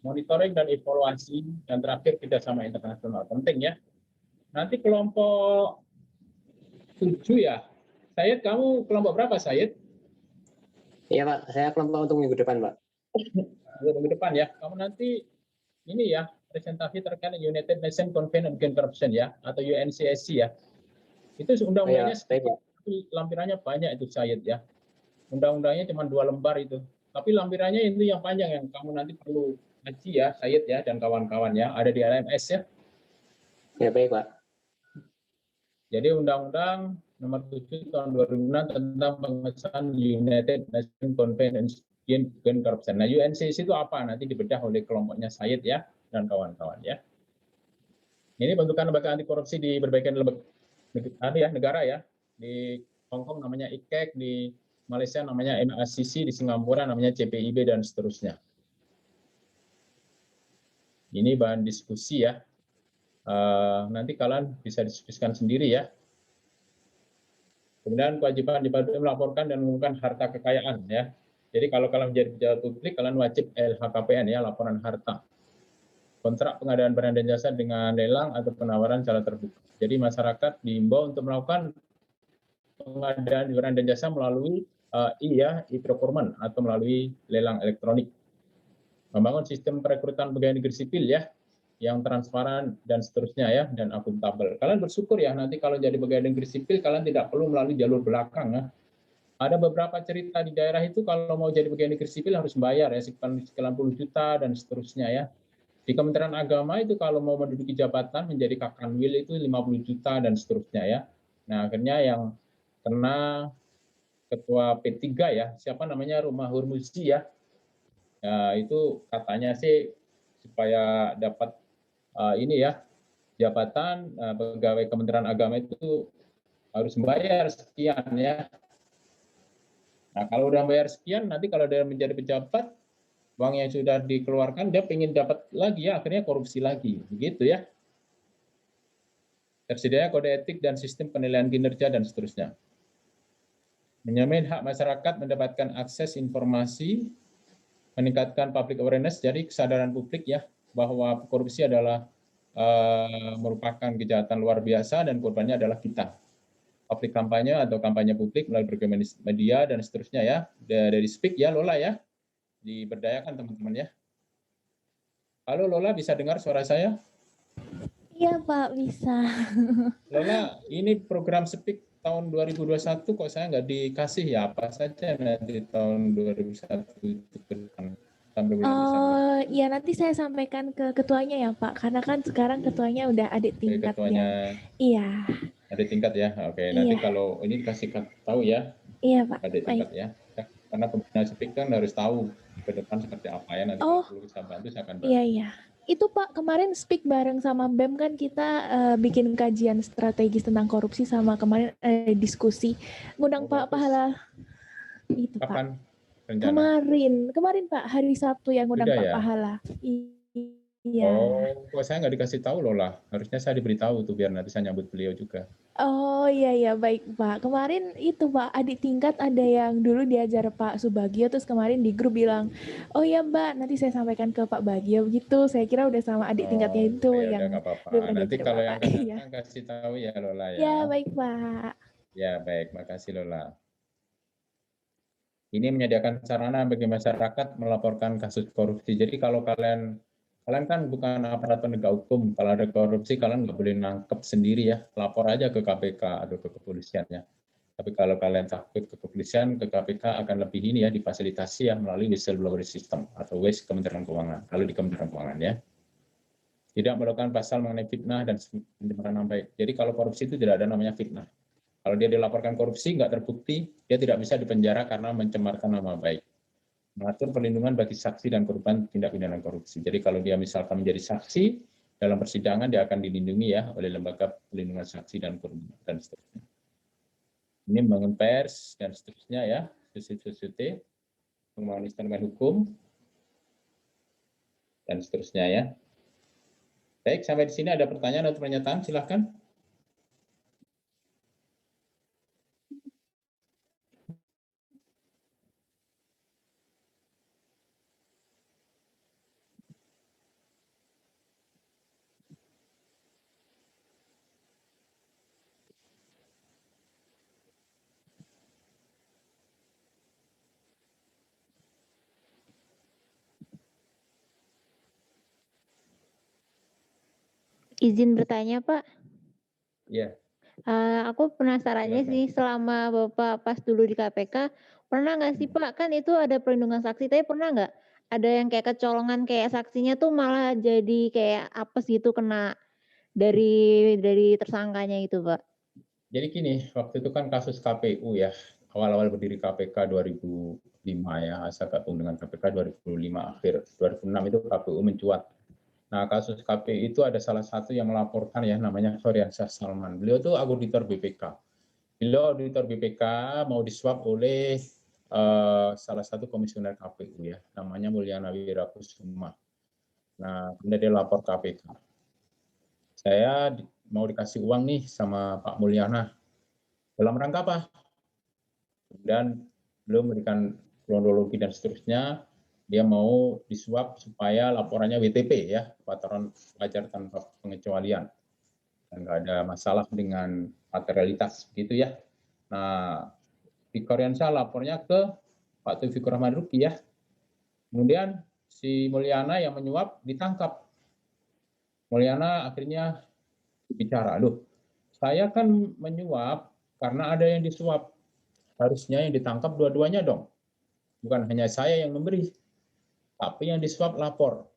E: Monitoring dan evaluasi, dan terakhir kerjasama internasional penting ya. Nanti kelompok 7 ya. Sayed, kamu kelompok berapa Sayed?
J: Iya Pak, saya kelompok untuk minggu depan Pak.
E: Minggu depan ya. Kamu nanti ini ya, presentasi terkait United Nations Convention Against Corruption ya, atau UNCSC ya. Itu undang-undangnya, lampirannya banyak itu Sayed ya. Undang-undangnya cuma 2 lembar itu. Tapi lampirannya itu yang panjang yang kamu nanti perlu ngaji ya, Sayed ya, dan kawan-kawan ya. Ada di LMS ya.
J: Ya baik Pak.
E: Jadi Undang-Undang Nomor 7 Tahun 2006 tentang pengesahan United Nations Convention Against Corruption. Nah, UNCSC itu apa? Nanti dibedah oleh kelompoknya Sayed ya dan kawan-kawan ya. Ini bentukan lembaga anti korupsi di berbagai negara ya. Di Hong Kong namanya ICAC, di Malaysia namanya MACC, di Singapura namanya CPIB dan seterusnya. Ini bahan diskusi ya. Nanti kalian bisa diskusikan sendiri ya. Kemudian kewajiban melaporkan dan mengumumkan harta kekayaan ya. Jadi kalau kalian menjadi pejabat publik, kalian wajib LHKPN ya, laporan harta. Kontrak pengadaan barang dan jasa dengan lelang atau penawaran secara terbuka. Jadi masyarakat diimbau untuk melakukan pengadaan barang dan jasa melalui e-procurement atau melalui lelang elektronik. Membangun sistem perekrutan pegawai negeri sipil ya, yang transparan dan seterusnya ya, dan akuntabel. Kalian bersyukur ya nanti kalau jadi pegawai negeri sipil kalian tidak perlu melalui jalur belakang ya. Ada beberapa cerita di daerah itu kalau mau jadi pegawai negeri sipil harus bayar ya sekian puluh juta dan seterusnya ya. Di Kementerian Agama itu kalau mau menduduki jabatan menjadi Kakanwil itu 50 juta dan seterusnya ya. Nah, akhirnya yang kena ketua P3 ya, siapa namanya Rumah Hurmuzi ya. Nah, itu katanya sih supaya dapat ini ya jabatan pegawai Kementerian Agama itu harus membayar sekian ya. Nah kalau udah bayar sekian nanti kalau dia menjadi pejabat uang yang sudah dikeluarkan dia pengen dapat lagi ya, akhirnya korupsi lagi begitu ya. Tersedia kode etik dan sistem penilaian kinerja dan seterusnya. Menjamin hak masyarakat mendapatkan akses informasi, meningkatkan public awareness, jadi kesadaran publik ya bahwa korupsi adalah merupakan kejahatan luar biasa dan korbannya adalah kita. Public kampanye atau kampanye publik melalui berbagai media dan seterusnya ya. Dari Speak ya Lola ya. Diberdayakan teman-teman ya. Halo Lola, bisa dengar suara saya?
K: Iya Pak, bisa.
E: Lola, ini program Speak tahun 2021 kok saya nggak dikasih ya, apa saja nanti tahun 2021 itu ke depan.
K: Oh ya nanti saya sampaikan ke ketuanya ya Pak, karena kan sekarang ketuanya udah adik tingkat ya. Iya.
E: Adik tingkat ya, oke. Nanti kalau ini kasih tahu ya.
K: Iya Pak.
E: Adik tingkat ya. Karena pembina Speak kan harus tahu ke depan seperti apa ya. Nanti kalau perlu saya bantu saya akan bantu.
K: Iya. Itu Pak kemarin Speak bareng sama BEM kan kita bikin kajian strategis tentang korupsi sama kemarin diskusi ngundang Pak Pahala itu
E: Kapan?
K: Pak. Kemarin Pak hari Sabtu yang ngundang Pak Pahala. Iya.
E: Oh, kok saya nggak dikasih tahu loh lah. Harusnya saya diberitahu tuh biar nanti saya nyambut beliau juga.
K: Oh iya baik Pak. Kemarin itu Pak adik tingkat ada yang dulu diajar Pak Subagio terus kemarin di grup bilang, "Oh ya Mbak, nanti saya sampaikan ke Pak Bagio." Gitu. Saya kira udah sama adik tingkatnya itu
E: Oh, ya udah
K: yang
E: nggak apa-apa.
K: belum pernah
E: Nanti
K: diajar
E: kalau yang
K: Bapak.
E: akan
K: Iya.
E: datang kasih tahu ya Lola ya.
K: Ya, baik Pak.
E: Ya, baik. Makasih Lola. Ini menyediakan sarana bagi masyarakat melaporkan kasus korupsi. Jadi kalau kalian kan bukan aparat penegak hukum. Kalau ada korupsi kalian nggak boleh nangkep sendiri ya. Lapor aja ke KPK atau ke kepolisian ya. Tapi kalau kalian takut ke kepolisian, ke KPK akan lebih ini ya difasilitasi ya melalui whistleblower system atau WIS Kementerian Keuangan. Kalau di Kementerian Keuangan ya. Tidak melakukan pasal mengenai fitnah dan pencemaran nama baik. Jadi kalau korupsi itu tidak ada namanya fitnah. Kalau dia dilaporkan korupsi, nggak terbukti, dia tidak bisa dipenjara karena mencemarkan nama baik. Mengatur perlindungan bagi saksi dan korban tindak pidana korupsi. Jadi kalau dia misalkan menjadi saksi, dalam persidangan dia akan dilindungi ya oleh lembaga perlindungan saksi dan korban dan seterusnya. Ini membangun pers dan seterusnya ya, society, pengembangan instrumen hukum, dan seterusnya ya. Baik, sampai di sini ada pertanyaan atau pernyataan, silahkan.
C: Izin bertanya, Pak.
E: Iya.
C: Aku penasarannya
E: Silakan.
C: sih, selama Bapak pas dulu di KPK, pernah nggak sih Pak, kan itu ada perlindungan saksi, tapi pernah nggak ada yang kayak kecolongan kayak saksinya tuh malah jadi kayak apes gitu kena dari tersangkanya itu Pak?
E: Jadi gini, waktu itu kan kasus KPU ya, awal-awal berdiri KPK 2005 ya, saya gabung dengan KPK 2005 akhir, 2006 itu KPU mencuat. Nah, kasus KPU itu ada salah satu yang melaporkan ya, namanya Soriansyah Salman. Beliau tuh auditor BPK. Beliau auditor BPK mau disuap oleh salah satu komisioner KPU ya, namanya Mulyana Wirakusuma. Nah, kemudian dia lapor KPK. Saya mau dikasih uang nih sama Pak Mulyana. Dalam rangka apa? Kemudian beliau memberikan kronologi dan seterusnya. Dia mau disuap supaya laporannya WTP ya, laporan wajar tanpa pengecualian. Dan nggak ada masalah dengan materialitas gitu ya. Nah, Fikriansyah lapornya ke Pak Taufikur Rahman Ruki ya. Kemudian si Mulyana yang menyuap ditangkap. Mulyana akhirnya bicara, loh, saya kan menyuap karena ada yang disuap. Harusnya yang ditangkap dua-duanya dong. Bukan hanya saya yang memberi, tapi yang disuap lapor.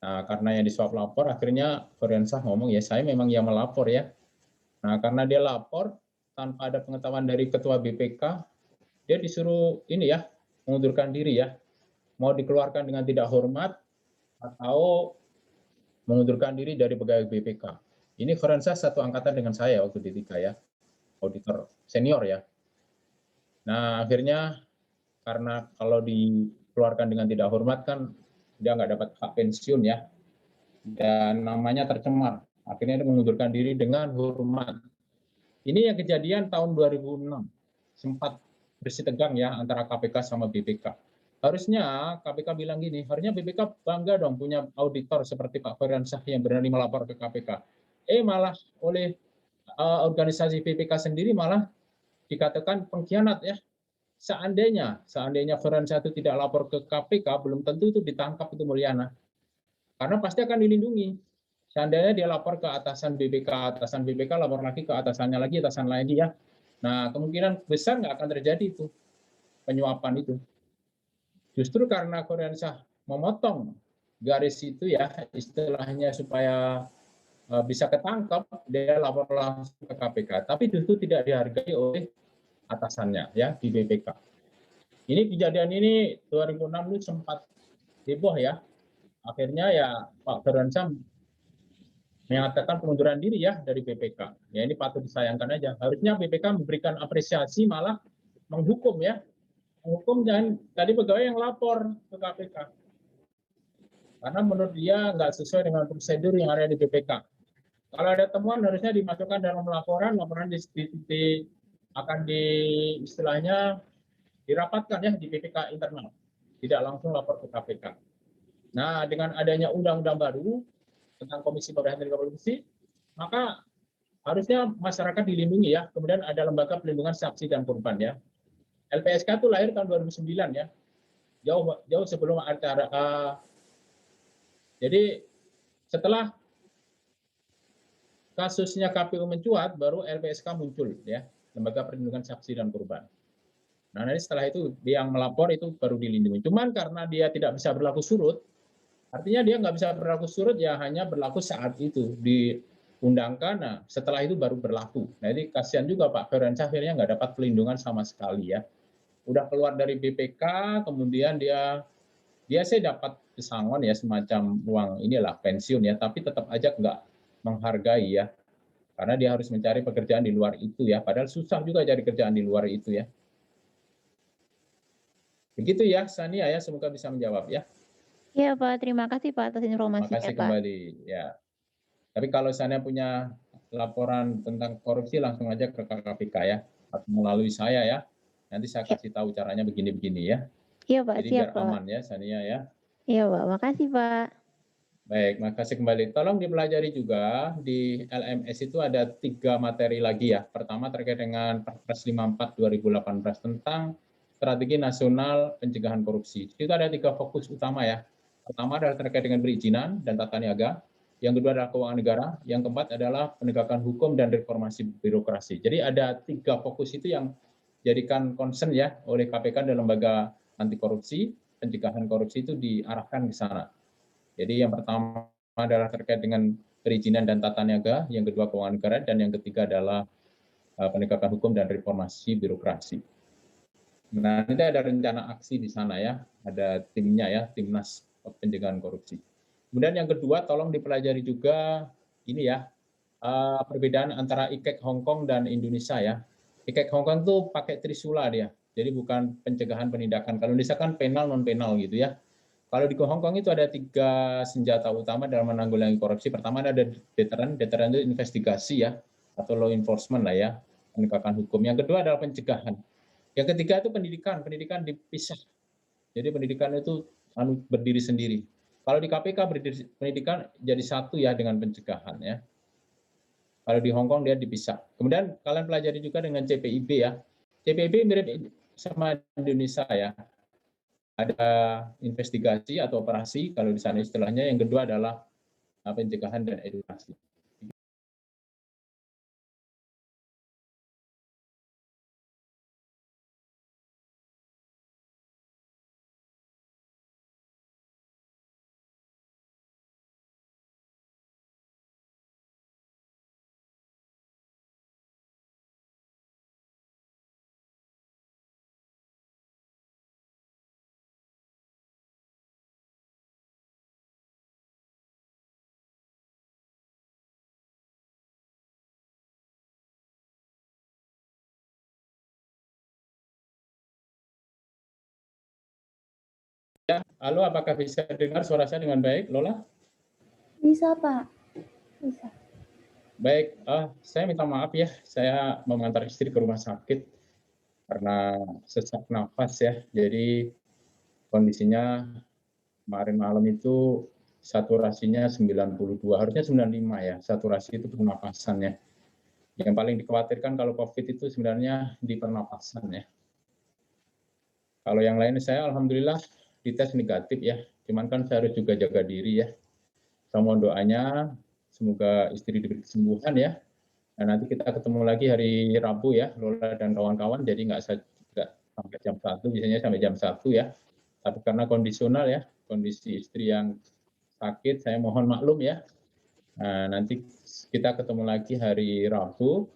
E: Nah, karena yang disuap lapor, akhirnya Soriansyah ngomong, ya saya memang yang melapor ya. Nah, karena dia lapor, tanpa ada pengetahuan dari Ketua BPK, dia disuruh ini ya, mengundurkan diri ya. Mau dikeluarkan dengan tidak hormat, atau mengundurkan diri dari pegawai BPK. Ini Soriansyah satu angkatan dengan saya waktu di Tika ya, auditor senior ya. Nah, akhirnya karena kalau dikeluarkan dengan tidak hormat kan dia nggak dapat hak pensiun ya, dan namanya tercemar. Akhirnya dia mengundurkan diri dengan hormat. Ini yang kejadian tahun 2006, sempat bersitegang ya antara KPK sama BPK. Harusnya KPK bilang gini, harusnya BPK bangga dong punya auditor seperti Pak Soriansyah yang berani melapor ke KPK. Malah oleh organisasi BPK sendiri malah dikatakan pengkhianat ya. Seandainya Soriansyah itu tidak lapor ke KPK, belum tentu itu ditangkap itu Mulyana. Karena pasti akan dilindungi. Seandainya dia lapor ke atasan BPK lapor lagi ke atasannya lagi, atasan lagi ya. Nah, kemungkinan besar nggak akan terjadi itu penyuapan itu. Justru karena Soriansyah memotong garis itu ya, istilahnya supaya bisa ketangkap, dia lapor langsung ke KPK. Tapi justru tidak dihargai oleh atasannya ya di BPK. Ini kejadian ini 2006 itu sempat heboh ya. Akhirnya ya Pak Soriansyah menyatakan pengunduran diri ya dari BPK. Ya ini patut disayangkan aja. Harusnya BPK memberikan apresiasi malah menghukum ya. Menghukum dan tadi pegawai yang lapor ke KPK. karena menurut dia nggak sesuai dengan prosedur yang ada di BPK. Kalau ada temuan harusnya dimasukkan dalam laporan akan istilahnya dirapatkan ya di BPK internal, tidak langsung lapor ke KPK. Nah, dengan adanya undang-undang baru tentang Komisi Pemberantasan Korupsi, maka harusnya masyarakat dilindungi ya. Kemudian ada lembaga pelindungan saksi dan korban ya. LPSK itu lahir tahun 2009 ya. Jauh sebelum acara. Jadi setelah kasusnya KPU mencuat, baru LPSK muncul ya, lembaga perlindungan saksi dan korban. Nah, nanti setelah itu dia yang melapor itu baru dilindungi. Cuman karena dia tidak bisa berlaku surut, artinya dia nggak bisa berlaku surut ya hanya berlaku saat itu diundangkan. Nah, setelah itu baru berlaku. Nah, ini kasihan juga Pak Feransyah akhirnya nggak dapat pelindungan sama sekali ya. Udah keluar dari BPK, kemudian dia sih dapat pesangon ya semacam uang inilah pensiun ya, tapi tetap aja nggak menghargai ya, karena dia harus mencari pekerjaan di luar itu ya, padahal susah juga cari kerjaan di luar itu ya. Begitu ya, Sania ya, semoga bisa menjawab ya.
C: Iya Pak, terima kasih Pak atas informasinya
E: Makasih
C: Pak.
E: kembali ya. Tapi kalau Sania punya laporan tentang korupsi langsung aja ke KPK ya, atau melalui saya ya. Nanti saya kasih tahu caranya begini-begini ya.
C: Iya Pak,
E: Jadi
C: siap
E: biar
C: Pak.
E: aman ya Sania ya.
C: Iya Pak, makasih Pak.
E: Baik, makasih kembali. Tolong dipelajari juga di LMS itu ada 3 materi lagi ya. Pertama terkait dengan Perpres 54 2018 tentang Strategi Nasional Pencegahan Korupsi. Itu ada 3 fokus utama ya. Pertama adalah terkait dengan perizinan dan tata niaga. Yang kedua adalah keuangan negara. Yang keempat adalah penegakan hukum dan reformasi birokrasi. Jadi ada 3 fokus itu yang jadikan concern ya oleh KPK dan lembaga anti korupsi, pencegahan korupsi itu diarahkan ke sana. Jadi yang pertama adalah terkait dengan perizinan dan tata niaga, yang kedua keuangan negara, dan yang ketiga adalah penegakan hukum dan reformasi birokrasi. Nah, nanti ada rencana aksi di sana ya, ada timnya ya, Timnas Pencegahan Korupsi. Kemudian yang kedua, tolong dipelajari juga ini ya, perbedaan antara IKEK Hong Kong dan Indonesia ya. IKEK Hong Kong tuh pakai trisula dia, jadi bukan pencegahan penindakan. Kalau Indonesia kan penal non penal gitu ya. Kalau di Hong Kong itu ada 3 senjata utama dalam menanggulangi korupsi. Pertama ada deteran itu investigasi ya, atau law enforcement lah ya, penegakan hukum. Yang kedua adalah pencegahan. Yang ketiga itu pendidikan dipisah. Jadi pendidikan itu berdiri sendiri. Kalau di KPK pendidikan jadi satu ya dengan pencegahan ya. Kalau di Hong Kong dia dipisah. Kemudian kalian pelajari juga dengan CPIB ya. CPIB mirip sama Indonesia ya. Ada investigasi atau operasi, kalau di sana istilahnya. Yang kedua adalah pencegahan dan edukasi. Ya, halo, apakah bisa dengar suara saya dengan baik, Lola?
K: Bisa, Pak. Bisa.
E: Baik, saya minta maaf ya, saya mengantar istri ke rumah sakit karena sesak nafas ya. Jadi kondisinya kemarin malam itu saturasinya 92, harusnya 95 ya, saturasi itu pernapasan ya. Yang paling dikhawatirkan kalau COVID itu sebenarnya di pernapasan ya. Kalau yang lain saya alhamdulillah dites negatif ya, cuman kan saya harus juga jaga diri ya. Saya mohon doanya semoga istri diberi kesembuhan ya. Nah, nanti kita ketemu lagi hari Rabu ya, Lola dan kawan-kawan. Jadi nggak sampai jam 1, biasanya sampai jam 1 ya. Tapi karena kondisional ya, kondisi istri yang sakit, saya mohon maklum ya. Nah, nanti kita ketemu lagi hari Rabu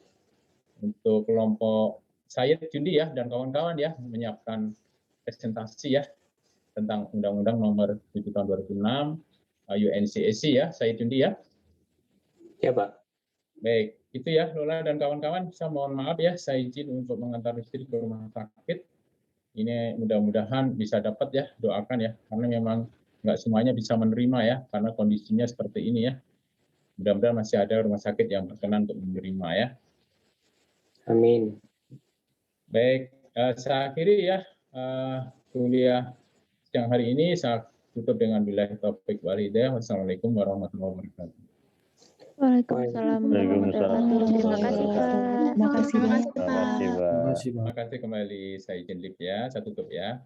E: untuk kelompok saya Jundi ya dan kawan-kawan ya menyiapkan presentasi ya tentang Undang-Undang Nomor 7 Tahun 2006 UNCAC ya, saya Jundi ya.
J: Ya, Pak.
E: Baik, itu ya Lola dan kawan-kawan. Saya mohon maaf ya, saya izin untuk mengantar istri ke rumah sakit. Ini mudah-mudahan bisa dapat ya, doakan ya, karena memang nggak semuanya bisa menerima ya, karena kondisinya seperti ini ya. Mudah-mudahan masih ada rumah sakit yang berkenan untuk menerima ya.
J: Amin.
E: Baik, saya akhiri ya kuliah siang hari ini. Saya tutup dengan billahi taufik wal hidayah. Wassalamualaikum warahmatullahi wabarakatuh.
C: Waalaikumsalam warahmatullahi wabarakatuh. Terima kasih Pak.
K: Terima kasih, Pak.
E: Terima kasih kembali. Saya izin lift ya, saya tutup ya.